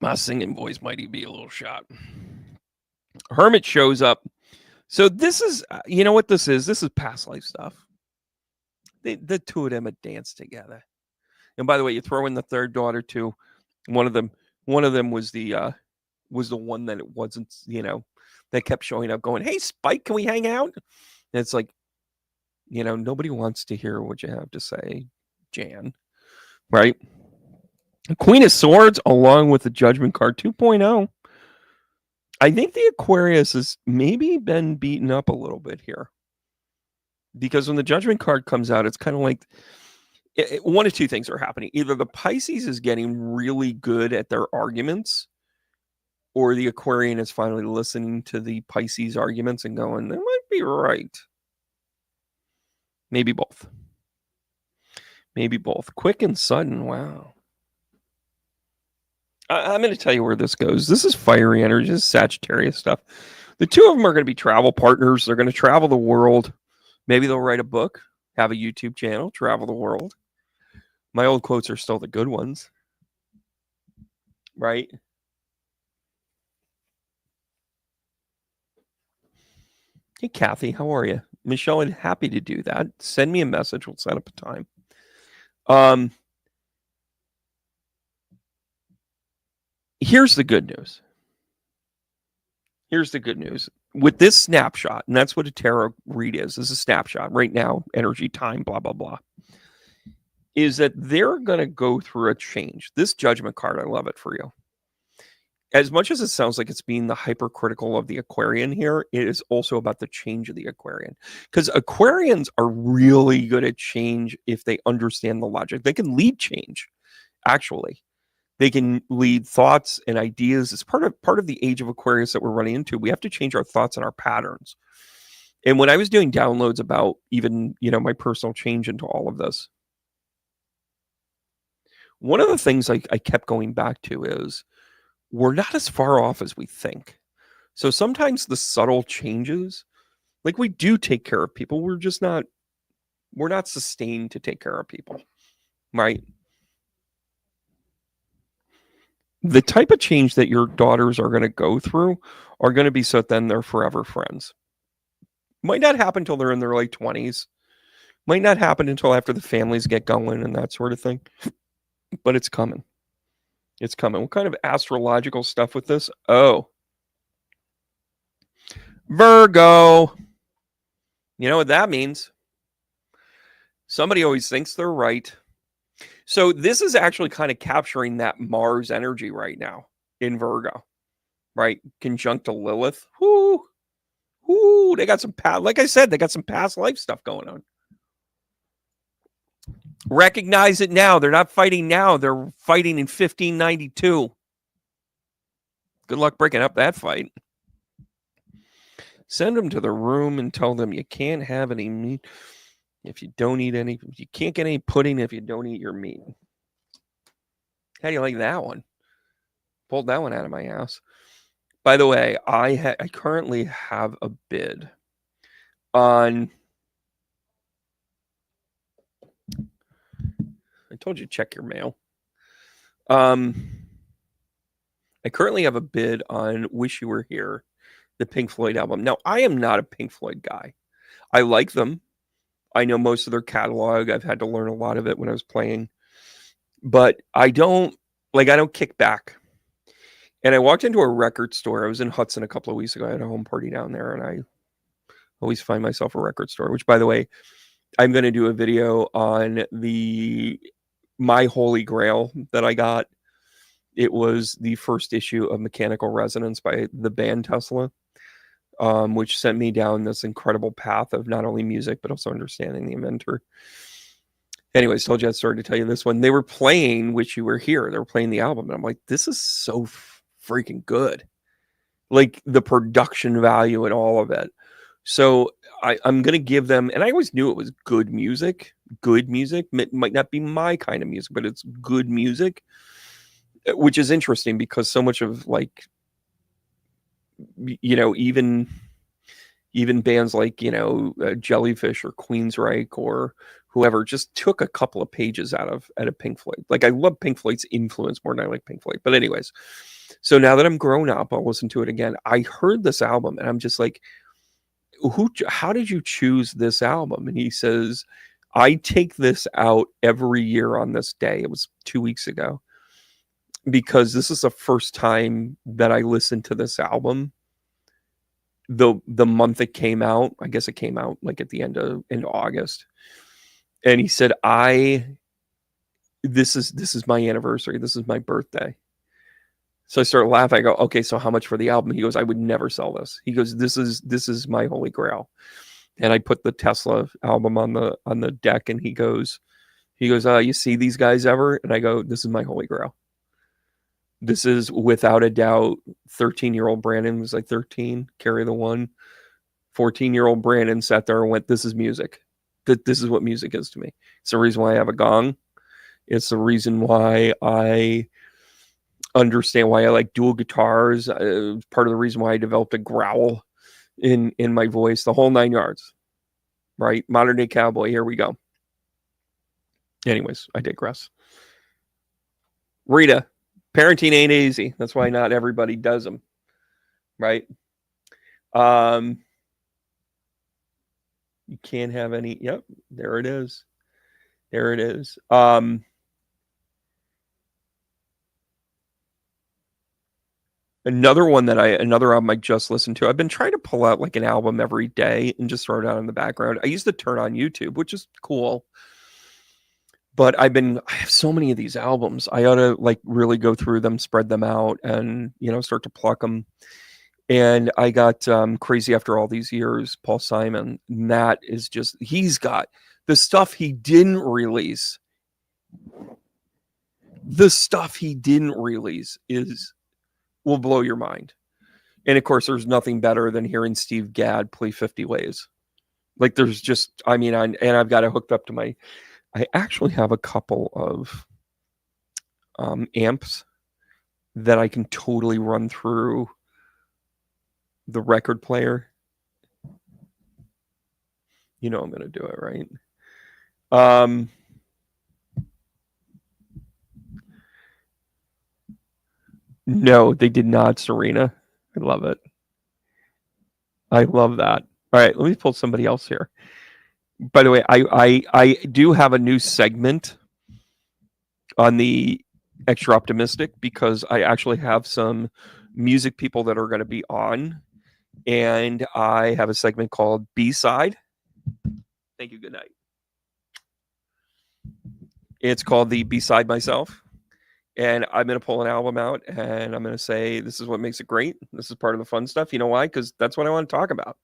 My singing voice might be a little shot. Hermit shows up. So this is, you know what this is? This is past life stuff. The two of them had danced together. And by the way, you throw in the third daughter too. One of them was the one that it wasn't, that kept showing up going, hey, Spike, can we hang out? And it's like, nobody wants to hear what you have to say, Jan. Right? Queen of Swords, along with the Judgment card 2.0. I think the Aquarius has maybe been beaten up a little bit here. Because when the Judgment card comes out, it's kind of like one of two things are happening. Either the Pisces is getting really good at their arguments, or the Aquarian is finally listening to the Pisces arguments and going, they might be right. Maybe both. Maybe both. Quick and sudden. Wow. I'm going to tell you where this goes. This is fiery energy. This is Sagittarius stuff. The two of them are going to be travel partners. They're going to travel the world. Maybe they'll write a book, have a YouTube channel, travel the world. My old quotes are still the good ones. Right? Hey, Kathy, how are you? Michelle, I'm happy to do that. Send me a message. We'll set up a time. Here's the good news. Here's the good news. With this snapshot, and that's what a tarot read is. This is a snapshot right now, energy, time, blah, blah, blah. Is that they're going to go through a change. This Judgment card, I love it for you. As much as it sounds like it's being the hypercritical of the Aquarian here, it is also about the change of the Aquarian. Because Aquarians are really good at change if they understand the logic. They can lead change, actually. They can lead thoughts and ideas. It's part of the age of Aquarius that we're running into. We have to change our thoughts and our patterns. And when I was doing downloads about even, my personal change into all of this, one of the things I kept going back to is we're not as far off as we think. So sometimes the subtle changes, like we do take care of people, we're not sustained to take care of people, right? The type of change that your daughters are going to go through are going to be so then they're forever friends. Might not happen until they're in their late 20s. Might not happen until after the families get going and that sort of thing. But it's coming. It's coming. What kind of astrological stuff with this? Oh, Virgo. You know what that means? Somebody always thinks they're right. So this is actually kind of capturing that Mars energy right now in Virgo, right? Conjunct to Lilith. Whoo, whoo. They got some like I said, they got some past life stuff going on. Recognize it now. They're not fighting now. They're fighting in 1592. Good luck breaking up that fight. Send them to the room and tell them you can't have any meat if you don't eat any. You can't get any pudding if you don't eat your meat. How do you like that one? Pulled that one out of my ass. By the way, I currently have a bid on. I told you check your mail. I currently have a bid on "Wish You Were Here," the Pink Floyd album. Now, I am not a Pink Floyd guy. I like them. I know most of their catalog. I've had to learn a lot of it when I was playing. But I don't kick back. And I walked into a record store. I was in Hudson a couple of weeks ago. I had a home party down there, and I always find myself a record store, which, by the way, I'm going to do a video on my Holy Grail that I got. It was the first issue of Mechanical Resonance by the band Tesla, which sent me down this incredible path of not only music, but also understanding the inventor. Anyways, told you I started to tell you this one. They were playing "Wish You Were Here." They were playing the album, and I'm like, this is so freaking good. Like the production value and all of it. So I'm going to give them, and I always knew it was good music. Good music. It might not be my kind of music, but it's good music, which is interesting because so much of even bands like, Jellyfish or Queensryche or whoever just took a couple of pages out of Pink Floyd. Like, I love Pink Floyd's influence more than I like Pink Floyd. But anyways, so now that I'm grown up, I'll listen to it again. I heard this album and I'm just like, how did you choose this album? And he says, I take this out every year on this day. It was 2 weeks ago, because this is the first time that I listened to this album. The month it came out, I guess it came out like at the end of August. And he said, this is my anniversary. This is my birthday. So I started laughing. I go, okay, so how much for the album? He goes, I would never sell this. He goes, this is my Holy Grail. And I put the Tesla album on the deck, and he goes, you see these guys ever? And I go, this is my Holy Grail. This is without a doubt. 13-year-old Brandon was like 13, carry the one. 14-year-old Brandon sat there and went, this is music. This is what music is to me. It's the reason why I have a gong. It's the reason why I understand why I like dual guitars. Part of the reason why I developed a growl in my voice, the whole 9 yards, right? Modern day cowboy. Here we go. Anyways, I digress. Rita, parenting ain't easy. That's why not everybody does them, right? You can't have any. Yep, there it is. There it is. Another album I just listened to. I've been trying to pull out like an album every day and just throw it out in the background. I used to turn on YouTube, which is cool. But I have so many of these albums. I ought to like really go through them, spread them out, and start to pluck them. And I got Crazy After All These Years, Paul Simon. And that is just, he's got the stuff he didn't release. The stuff he didn't release will blow your mind. And of course, there's nothing better than hearing Steve Gadd play 50 Ways. Like there's just, I mean, and I've got it hooked up to I actually have a couple of amps that I can totally run through the record player. You know I'm going to do it, right? No, they did not, Serena. I love it. I love that. All right, let me pull somebody else here. By the way, I do have a new segment on the Extra Optimistic because I actually have some music people that are going to be on, and I have a segment called B-Side. Thank you. Good night. It's called the B-Side Myself. And I'm going to pull an album out and I'm going to say, this is what makes it great. This is part of the fun stuff. You know why? Because that's what I want to talk about.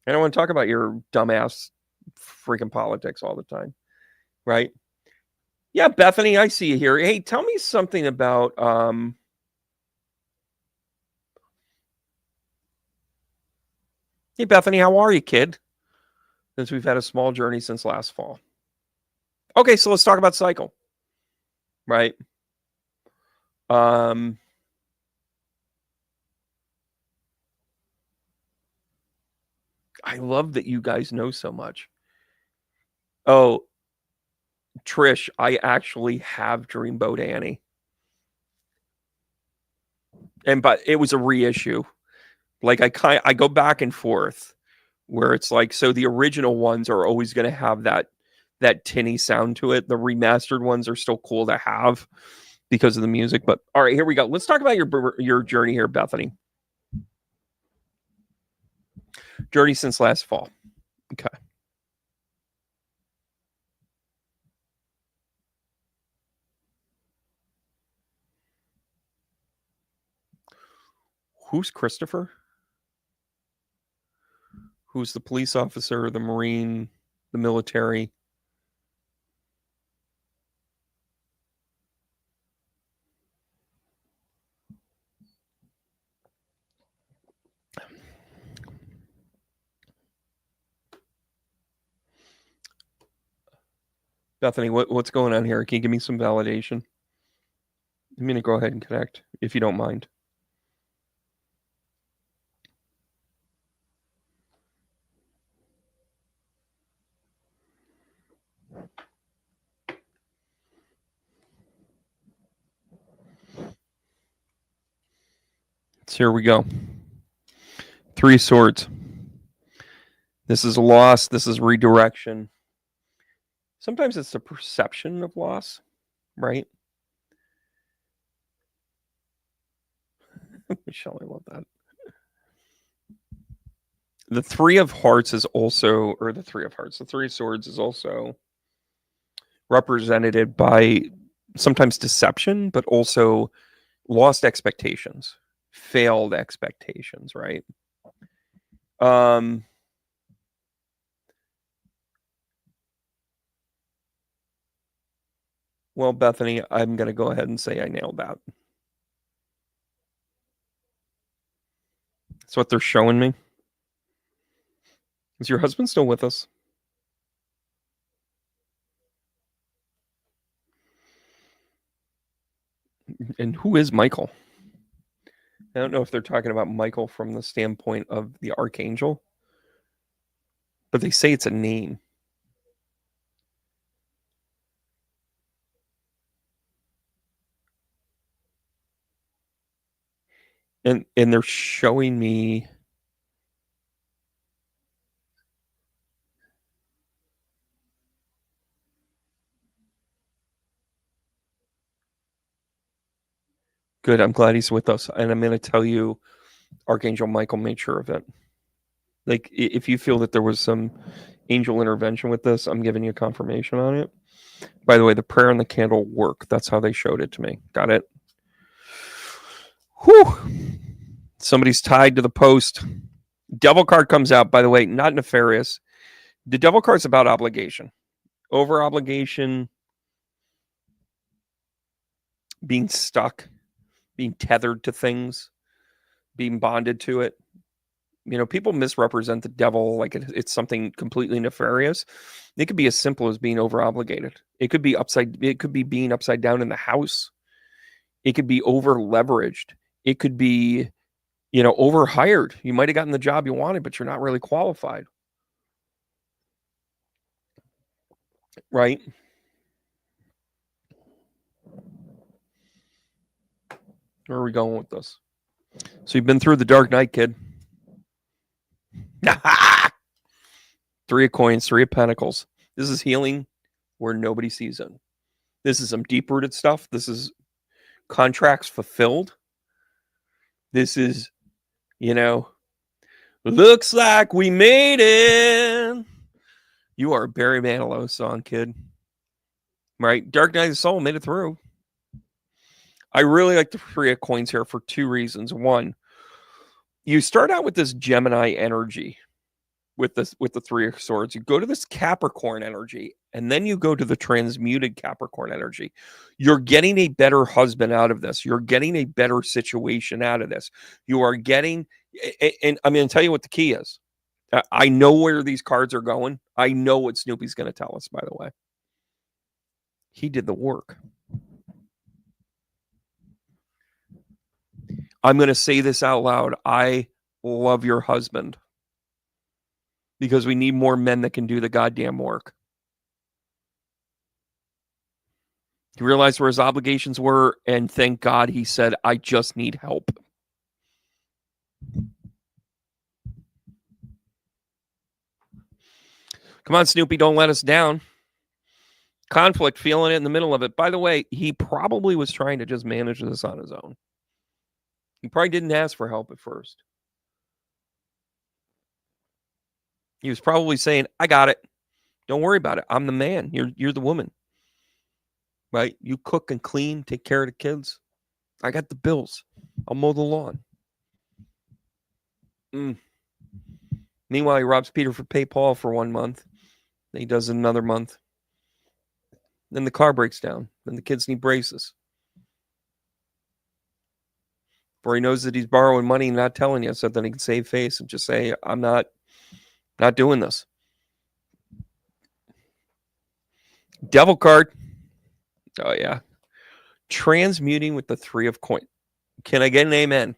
I don't want to talk about your dumbass freaking politics all the time. Right? Yeah, Bethany, I see you here. Hey, tell me something about hey Bethany, how are you, kid? Since we've had a small journey since last fall. Okay, so let's talk about cycle. Right? I love that you guys know so much. Oh, Trish, I actually have Dreamboat Annie. But it was a reissue. Like I go back and forth where it's like, so the original ones are always going to have that tinny sound to it. The remastered ones are still cool to have because of the music. But all right, here we go. Let's talk about your journey here, Bethany. Journey since last fall. Okay. Who's Christopher? Who's the police officer, the Marine, the military? Bethany, what's going on here? Can you give me some validation? I'm going to go ahead and connect, if you don't mind. So here we go. 3 swords. This is loss. This is redirection. Sometimes it's the perception of loss, right? Michelle, I love that. The 3 of hearts is also, or the 3 of hearts, the 3 of swords is also represented by sometimes deception, but also lost expectations, failed expectations, right? Well, Bethany, I'm going to go ahead and say I nailed that. That's what they're showing me. Is your husband still with us? And who is Michael? I don't know if they're talking about Michael from the standpoint of the archangel, but they say it's a name. And they're showing me good. I'm glad he's with us. And I'm going to tell you, Archangel Michael made sure of it. Like, if you feel that there was some angel intervention with this, I'm giving you confirmation on it. By the way, the prayer and the candle work. That's how they showed it to me. Got it? Whew. Somebody's tied to the post. Devil card comes out, by the way, not nefarious. The devil card's about obligation, over obligation, being stuck, being tethered to things. being bonded to it. You know, people misrepresent the devil like it's something completely nefarious. It could be as simple as being over obligated. It could be being upside down in the house. It could be over leveraged. It could be, you know, overhired. You might have gotten the job you wanted, but you're not really qualified. Right? Where are we going with this? So you've been through the dark night, kid. Three of coins, three of pentacles. This is healing where nobody sees it. This is some deep rooted stuff. This is contracts fulfilled. This is, you know, looks like we made it. You are a Barry Manilow song, kid. Right? Dark Night of the Soul made it through. I really like the three of coins here for two reasons. One, you start out with this Gemini energy with the three of swords. You go to this Capricorn energy, and then you go to the transmuted Capricorn energy. You're getting a better husband out of this. You're getting a better situation out of this. You are getting, and I'm going to tell you what the key is. I know where these cards are going. I know what Snoopy's going to tell us, by the way. He did the work. I'm going to say this out loud. I love your husband because we need more men that can do the goddamn work. He realized where his obligations were, and thank God he said, I just need help. Come on, Snoopy, don't let us down. Conflict, feeling it in the middle of it. By the way, he probably was trying to just manage this on his own. He probably didn't ask for help at first. He was probably saying, I got it. Don't worry about it. I'm the man. You're the woman. Right? You cook and clean, take care of the kids. I got the bills. I'll mow the lawn. Meanwhile, he robs Peter for PayPal for 1 month. Then he does it another month. Then the car breaks down. Then the kids need braces. Or he knows that he's borrowing money and not telling you, so then he can save face and just say, I'm not doing this. Devil card. Oh, yeah. Transmuting with the three of coins. Can I get an amen?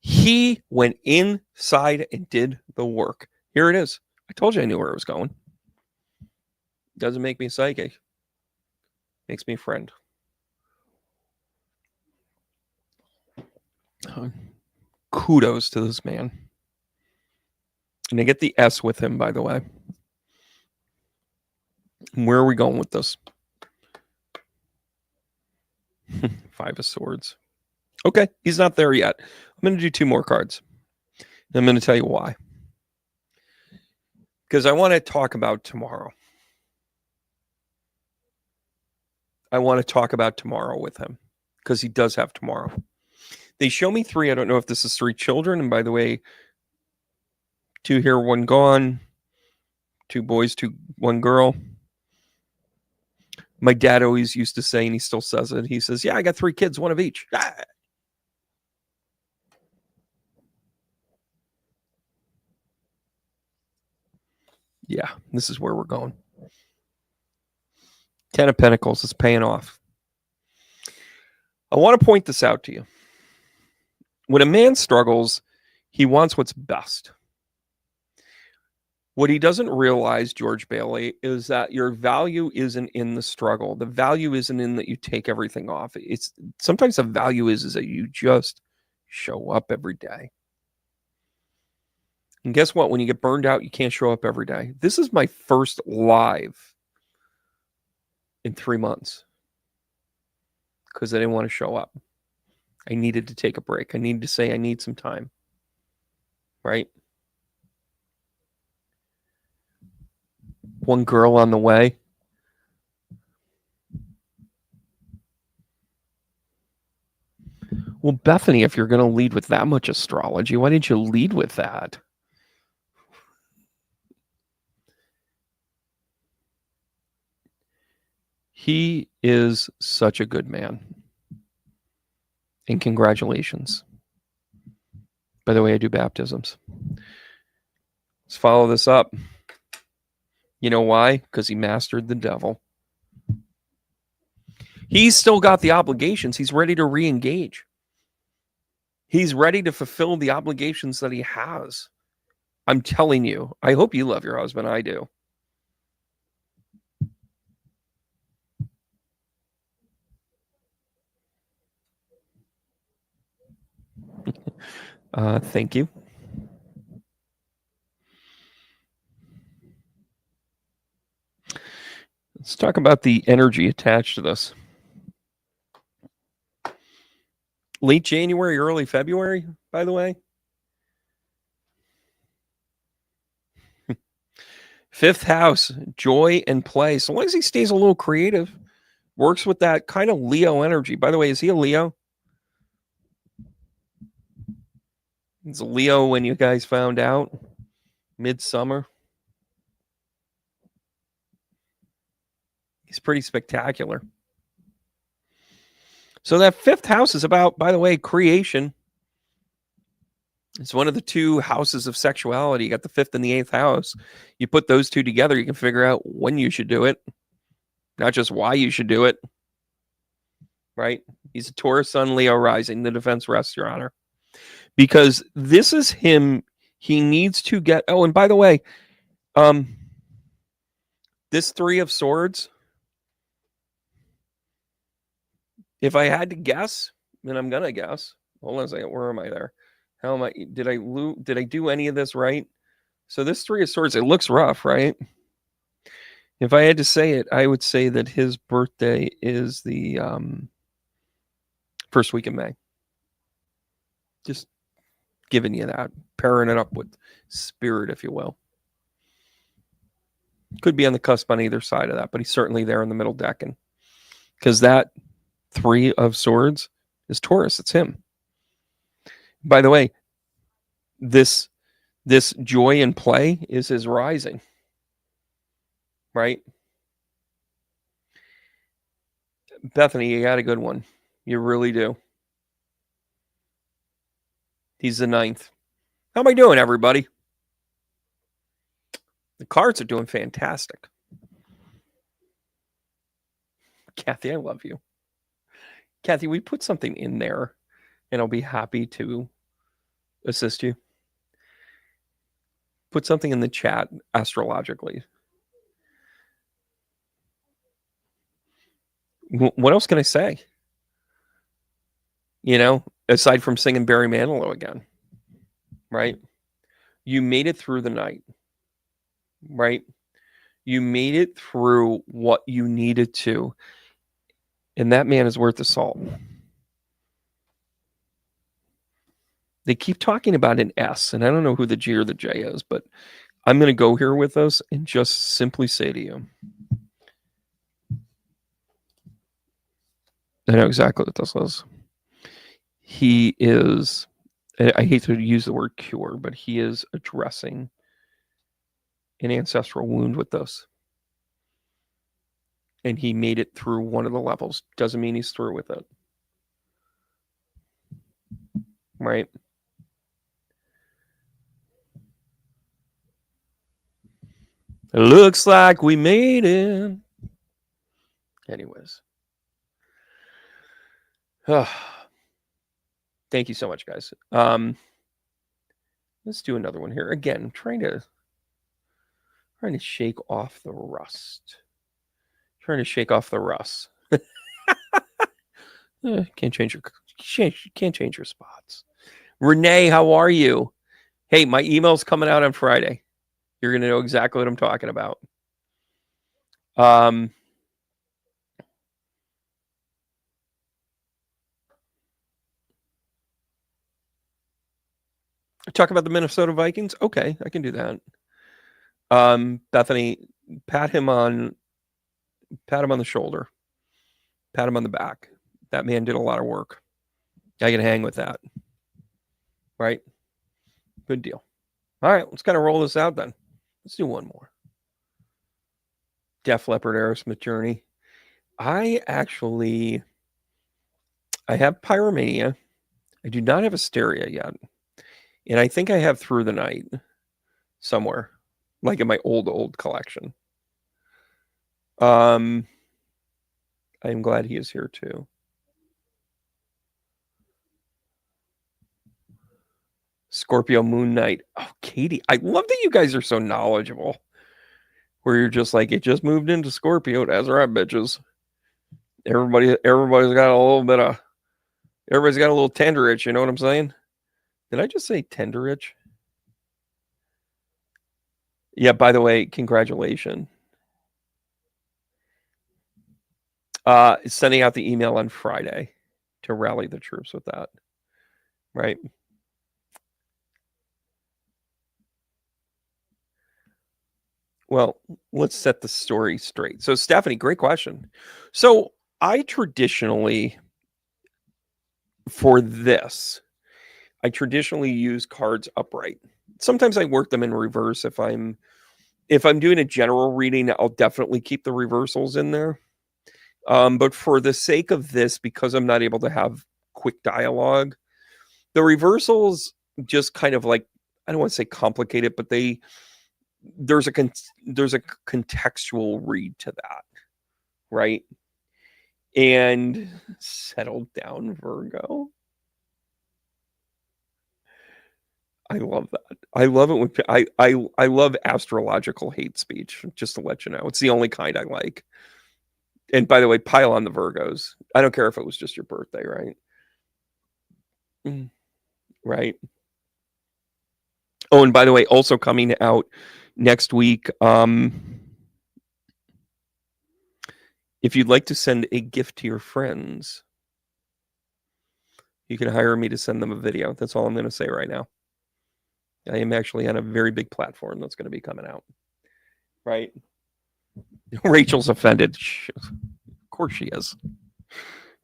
He went inside and did the work. Here it is. I told you I knew where it was going. Doesn't make me psychic. Makes me a friend. Kudos to this man. And I get the S with him, by the way. Where are we going with this? Five of Swords. Okay, he's not there yet. I'm going to do two more cards. I'm going to tell you why. Because I want to talk about tomorrow. I want to talk about tomorrow with him. Because he does have tomorrow. They show me three. I don't know if this is three children. And by the way, two here, one gone. Two boys, one girl. My dad always used to say, and he still says it. He says, yeah, I got three kids, one of each. Ah. Yeah, this is where we're going. 10 of Pentacles is paying off. I want to point this out to you. When a man struggles, he wants what's best. What he doesn't realize, George Bailey, is that your value isn't in the struggle. The value isn't in that you take everything off. It's sometimes the value is that you just show up every day. And guess what? When you get burned out, you can't show up every day. This is my first live in 3 months because I didn't want to show up. I needed to take a break. I needed to say I need some time. Right? One girl on the way. Well, Bethany, if you're going to lead with that much astrology, why didn't you lead with that? He is such a good man. And congratulations. By the way, I do baptisms. Let's follow this up. You know why? Because he mastered the devil. He's still got the obligations. He's ready to re-engage. He's ready to fulfill the obligations that he has. I'm telling you, I hope you love your husband. I do. Thank you. Let's talk about the energy attached to this. Late January, early February, by the way. Fifth house, joy and play. So long as he stays a little creative, works with that kind of Leo energy. By the way, is he a Leo? He's a Leo when you guys found out. Midsummer. He's pretty spectacular. So that fifth house is about, by the way, creation. It's one of the two houses of sexuality. You got the fifth and the eighth house. You put those two together, you can figure out when you should do it, not just why you should do it. Right? He's a Taurus Sun, Leo rising. The defense rests, Your Honor. Because this is him. He needs to get. Oh, and by the way, this Three of Swords. If I had to guess, and I'm gonna guess. Hold on a second. Where am I there? How am I? Did I do any of this right? So this Three of Swords, it looks rough, right? If I had to say it, I would say that his birthday is the first week of May. Just giving you that, pairing it up with spirit, if you will. Could be on the cusp on either side of that, but he's certainly there in the middle decan. Because that Three of Swords is Taurus. It's him. By the way, this joy and play is his rising. Right? Bethany, you got a good one. You really do. He's the ninth. How am I doing, everybody? The cards are doing fantastic. Kathy, I love you. Kathy, we put something in there, and I'll be happy to assist you. Put something in the chat astrologically. What else can I say? You know, aside from singing Barry Manilow again, right? You made it through the night, right? You made it through what you needed to. And that man is worth the salt. They keep talking about an S, and I don't know who the G or the J is, but I'm going to go here with us and just simply say to you, I know exactly what this is. He is, I hate to use the word cure, but he is addressing an ancestral wound with this. And he made it through one of the levels. Doesn't mean he's through with it. Right? It looks like we made it. Anyways. Thank you so much, guys. Let's do another one here. Again, I'm trying to shake off the rust. Trying to shake off the rust. Can't change your spots. Renee, how are you? Hey, my email's coming out on Friday. You're going to know exactly what I'm talking about. Talk about the Minnesota Vikings. Okay, I can do that. Bethany, pat him on the shoulder. Pat him on the back. That man did a lot of work. I can hang with that. Right? Good deal. All right, let's kind of roll this out then. Let's do one more. Def Leppard, Aerosmith, Journey. I actually I have Pyromania. I do not have Hysteria yet. And I think I have Through the Night somewhere, like in my old collection. I am glad he is here too. Scorpio Moon Knight. Oh, Katie, I love that you guys are so knowledgeable. Where you're just like, it just moved into Scorpio. That's right, bitches. Everybody's got a little bit of, everybody's got a little tender itch. You know what I'm saying? Did I just say tender itch? Yeah, by the way, congratulations. Sending out the email on Friday to rally the troops with that. Right. Well, let's set the story straight. So, Stephanie, great question. So, I traditionally, for this, I traditionally use cards upright. Sometimes I work them in reverse if I'm doing a general reading, I'll definitely keep the reversals in there. But for the sake of this, because I'm not able to have quick dialogue, the reversals just kind of like, I don't want to say complicated, but there's a contextual read to that, right? And settle down, Virgo. I love that. I love it when I love astrological hate speech. Just to let you know, it's the only kind I like. And by the way, pile on the Virgos. I don't care if it was just your birthday, right? Right. Oh, and by the way, also coming out next week, if you'd like to send a gift to your friends, you can hire me to send them a video. That's all I'm going to say right now. I am actually on a very big platform that's going to be coming out. Right? Rachel's offended. Of course she is.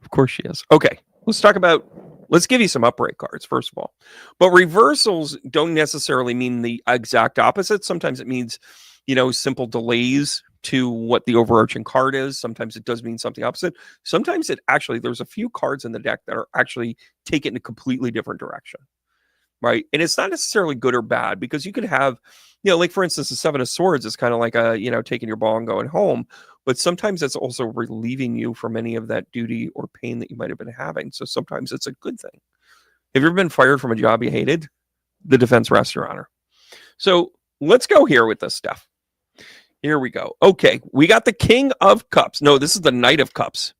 Of course she is. Okay, let's give you some upright cards, first of all. But reversals don't necessarily mean the exact opposite. Sometimes it means, simple delays to what the overarching card is. Sometimes it does mean something opposite. Sometimes there's a few cards in the deck that are actually take it in a completely different direction. Right. And it's not necessarily good or bad, because you could have, like, for instance, the Seven of Swords is kind of like taking your ball and going home. But sometimes it's also relieving you from any of that duty or pain that you might have been having. So sometimes it's a good thing. Have you ever been fired from a job you hated? The defense rests, Your Honor. So let's go here with this stuff. Here we go. Okay. We got the King of Cups. No, this is the Knight of Cups.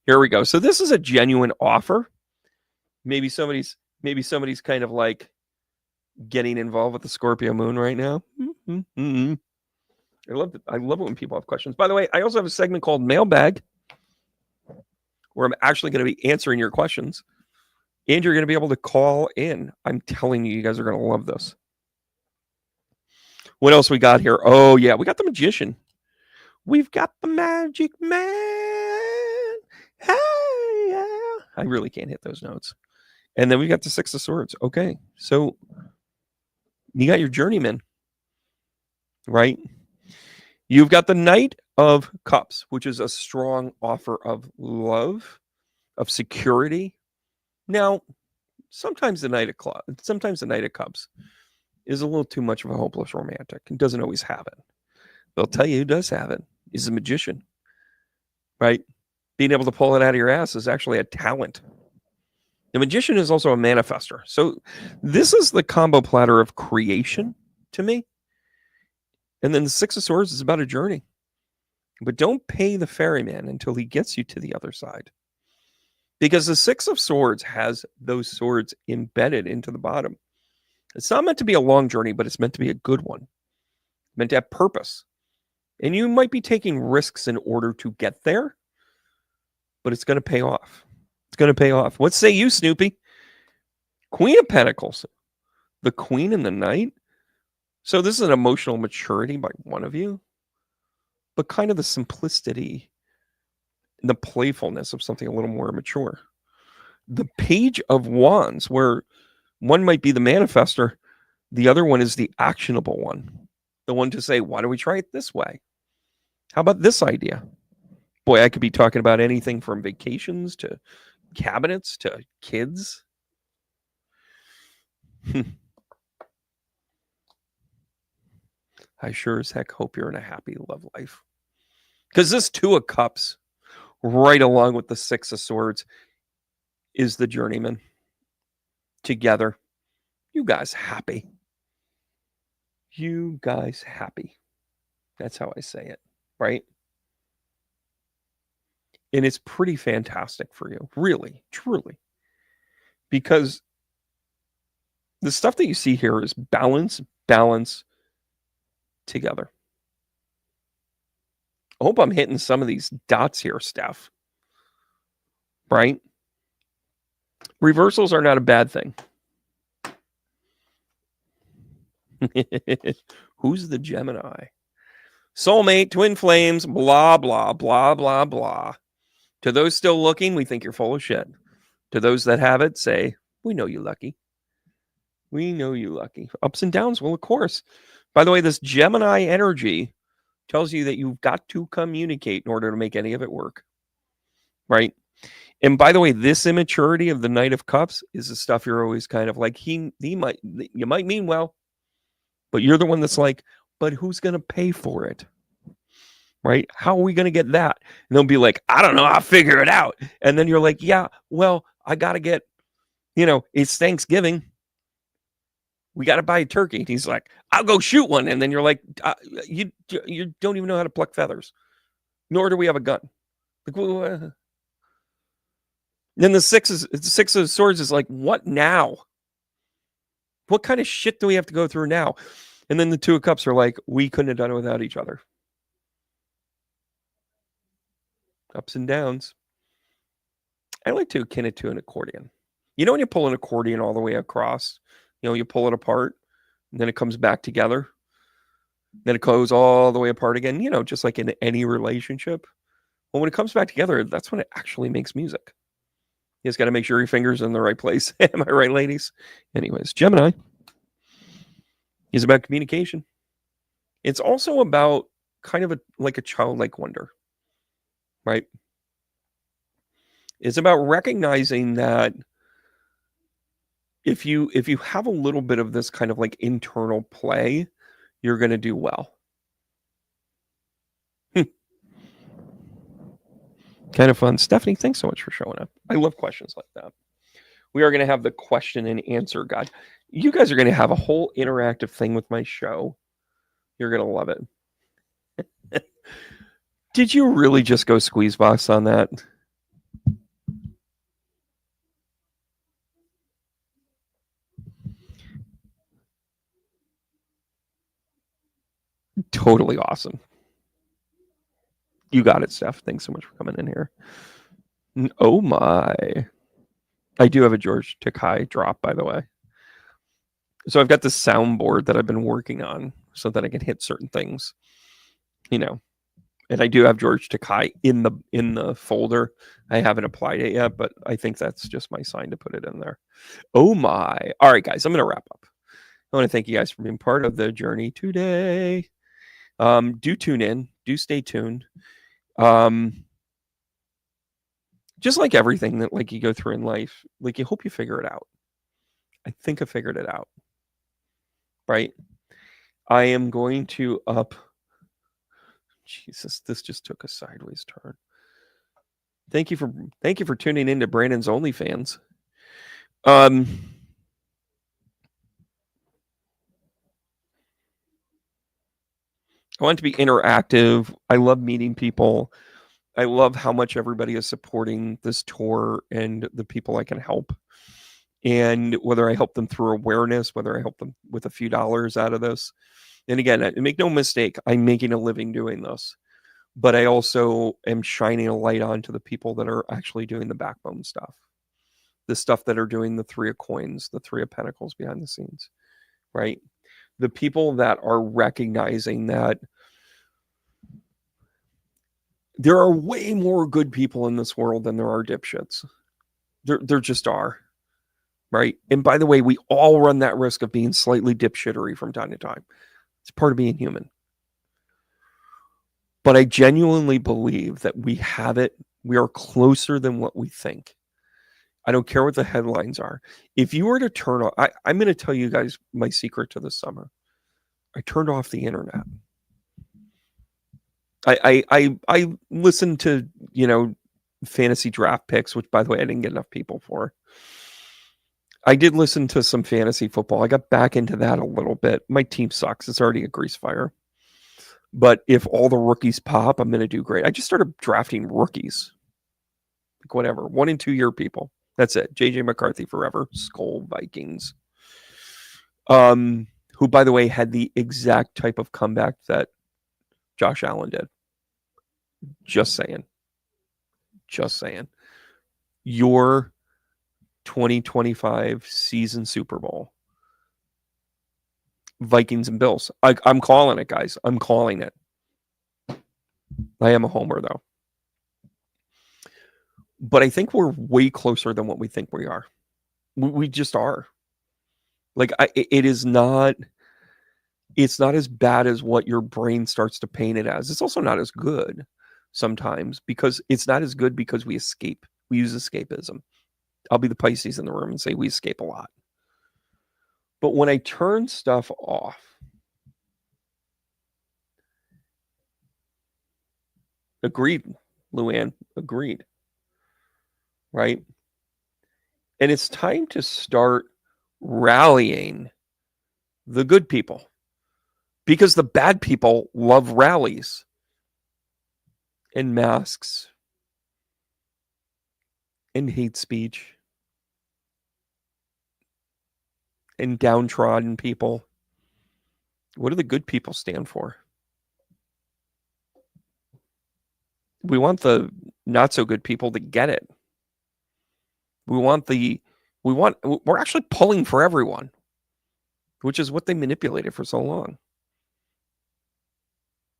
Here we go. So this is a genuine offer. Maybe somebody's kind of like getting involved with the Scorpio moon right now. Mm-hmm. I love it when people have questions. By the way, I also have a segment called Mailbag, where I'm actually going to be answering your questions, and you're going to be able to call in. I'm telling you, you guys are going to love this. What else we got here? Oh yeah, we got the Magician. We've got the Magic Man. Hey, yeah. I really can't hit those notes. And then we got the Six of Swords. Okay, so you got your Journeyman, right? You've got the Knight of Cups, which is a strong offer of love, of security. Now, sometimes the Knight of Cups is a little too much of a hopeless romantic and doesn't always have it. They'll tell you who does have it. He's a magician, right? Being able to pull it out of your ass is actually a talent. The Magician is also a manifester. So this is the combo platter of creation to me. And then the Six of Swords is about a journey. But don't pay the ferryman until he gets you to the other side. Because the Six of Swords has those swords embedded into the bottom. It's not meant to be a long journey, but it's meant to be a good one. Meant to have purpose. And you might be taking risks in order to get there, but it's going to pay off. It's going to pay off. What say you, Snoopy? Queen of Pentacles. The Queen and the Knight. So this is an emotional maturity by one of you, but kind of the simplicity and the playfulness of something a little more mature. The Page of Wands, where one might be the manifester, the other one is the actionable one. The one to say, why don't we try it this way? How about this idea? Boy, I could be talking about anything from vacations to cabinets to kids. I sure as heck hope you're in a happy love life. Because this Two of Cups, right along with the Six of Swords, is the journeyman. Together. You guys happy. You guys happy. That's how I say it, right? And it's pretty fantastic for you, really, truly. Because the stuff that you see here is balance together. I hope I'm hitting some of these dots here, Steph. Right? Reversals are not a bad thing. Who's the Gemini? Soulmate, twin flames, blah, blah, blah, blah, blah. To those still looking, we think you're full of shit. To those that have it, say, we know you lucky. We know you lucky. Ups and downs, well, of course. By the way, this Gemini energy tells you that you've got to communicate in order to make any of it work. Right? And by the way, this immaturity of the Knight of Cups is the stuff you're always kind of like, you might mean well, but you're the one that's like, but who's going to pay for it? Right? How are we going to get that? And they'll be like, I don't know, I'll figure it out. And then you're like, yeah, well, I got to get, it's Thanksgiving. We got to buy a turkey. And he's like, I'll go shoot one. And then you're like, you don't even know how to pluck feathers, nor do we have a gun. Like, then the Six of Swords is like, what now? What kind of shit do we have to go through now? And then the Two of Cups are like, we couldn't have done it without each other. Ups and downs. I like to akin it to an accordion. When you pull an accordion all the way across, you pull it apart, and then it comes back together. Then it goes all the way apart again, just like in any relationship. Well, when it comes back together, that's when it actually makes music. You just got to make sure your finger's in the right place. Am I right, ladies? Anyways, Gemini is about communication. It's also about kind of like a childlike wonder, right? It's about recognizing that if you have a little bit of this kind of like internal play, you're going to do well. Kind of fun. Stephanie, thanks so much for showing up. I love questions like that. We are going to have the question and answer guide. You guys are going to have a whole interactive thing with my show. You're going to love it. Did you really just go squeeze box on that? Totally awesome. You got it, Steph. Thanks so much for coming in here. Oh my. I do have a George Takei drop, by the way. So I've got this soundboard that I've been working on so that I can hit certain things. And I do have George Takei in the folder. I haven't applied it yet, but I think that's just my sign to put it in there. Oh my. All right, guys, I'm going to wrap up. I want to thank you guys for being part of the journey today. Do tune in. Do stay tuned. Just like everything that like you go through in life, like you hope you figure it out. I think I figured it out. Right? I am going to up. Jesus, this just took a sideways turn. Thank you for tuning in to Brandon's OnlyFans. I want to be interactive. I love meeting people. I love how much everybody is supporting this tour and the people I can help. And whether I help them through awareness, whether I help them with a few dollars out of this. And again, make no mistake, I'm making a living doing this. But I also am shining a light on to the people that are actually doing the backbone stuff. The stuff that are doing the Three of Coins, the Three of Pentacles behind the scenes, right? The people that are recognizing that there are way more good people in this world than there are dipshits. There just are, right? And by the way, we all run that risk of being slightly dipshittery from time to time. It's part of being human. But I genuinely believe that we have it. We are closer than what we think. I don't care what the headlines are. If you were to turn off, I'm going to tell you guys my secret to this summer. I turned off the internet. I listened to, fantasy draft picks, which, by the way, I didn't get enough people for. I did listen to some fantasy football. I got back into that a little bit. My team sucks. It's already a grease fire. But if all the rookies pop, I'm going to do great. I just started drafting rookies. Like whatever. 1 and 2 year people. That's it. JJ McCarthy forever. Skull Vikings. Who, by the way, had the exact type of comeback that Josh Allen did. Just saying. Your 2025 season Super Bowl. Vikings and Bills. I'm calling it, guys. I'm calling it. I am a homer, though. But I think we're way closer than what we think we are. We just are. Like, it's not as bad as what your brain starts to paint it as. It's also not as good sometimes because it's not as good because we escape. We use escapism. I'll be the Pisces in the room and say we escape a lot. But when I turn stuff off, agreed, Luann, agreed. Right? And it's time to start rallying the good people because the bad people love rallies and masks and hate speech and downtrodden people. What do the good people stand for? We want the not so good people to get it. We're actually pulling for everyone, which is what they manipulated for so long.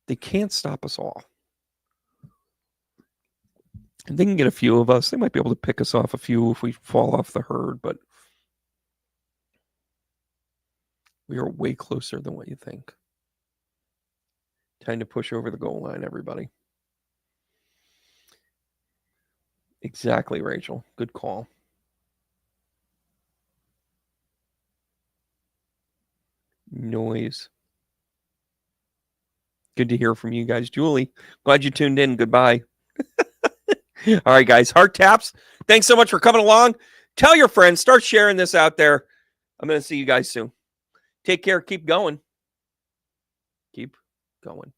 They can't stop us all. And they can get a few of us. They might be able to pick us off a few if we fall off the herd, but we are way closer than what you think. Time to push over the goal line, everybody. Exactly, Rachel. Good call. Noise. Good to hear from you guys. Julie, glad you tuned in. Goodbye. All right, guys. Heart taps. Thanks so much for coming along. Tell your friends. Start sharing this out there. I'm going to see you guys soon. Take care. Keep going. Keep going.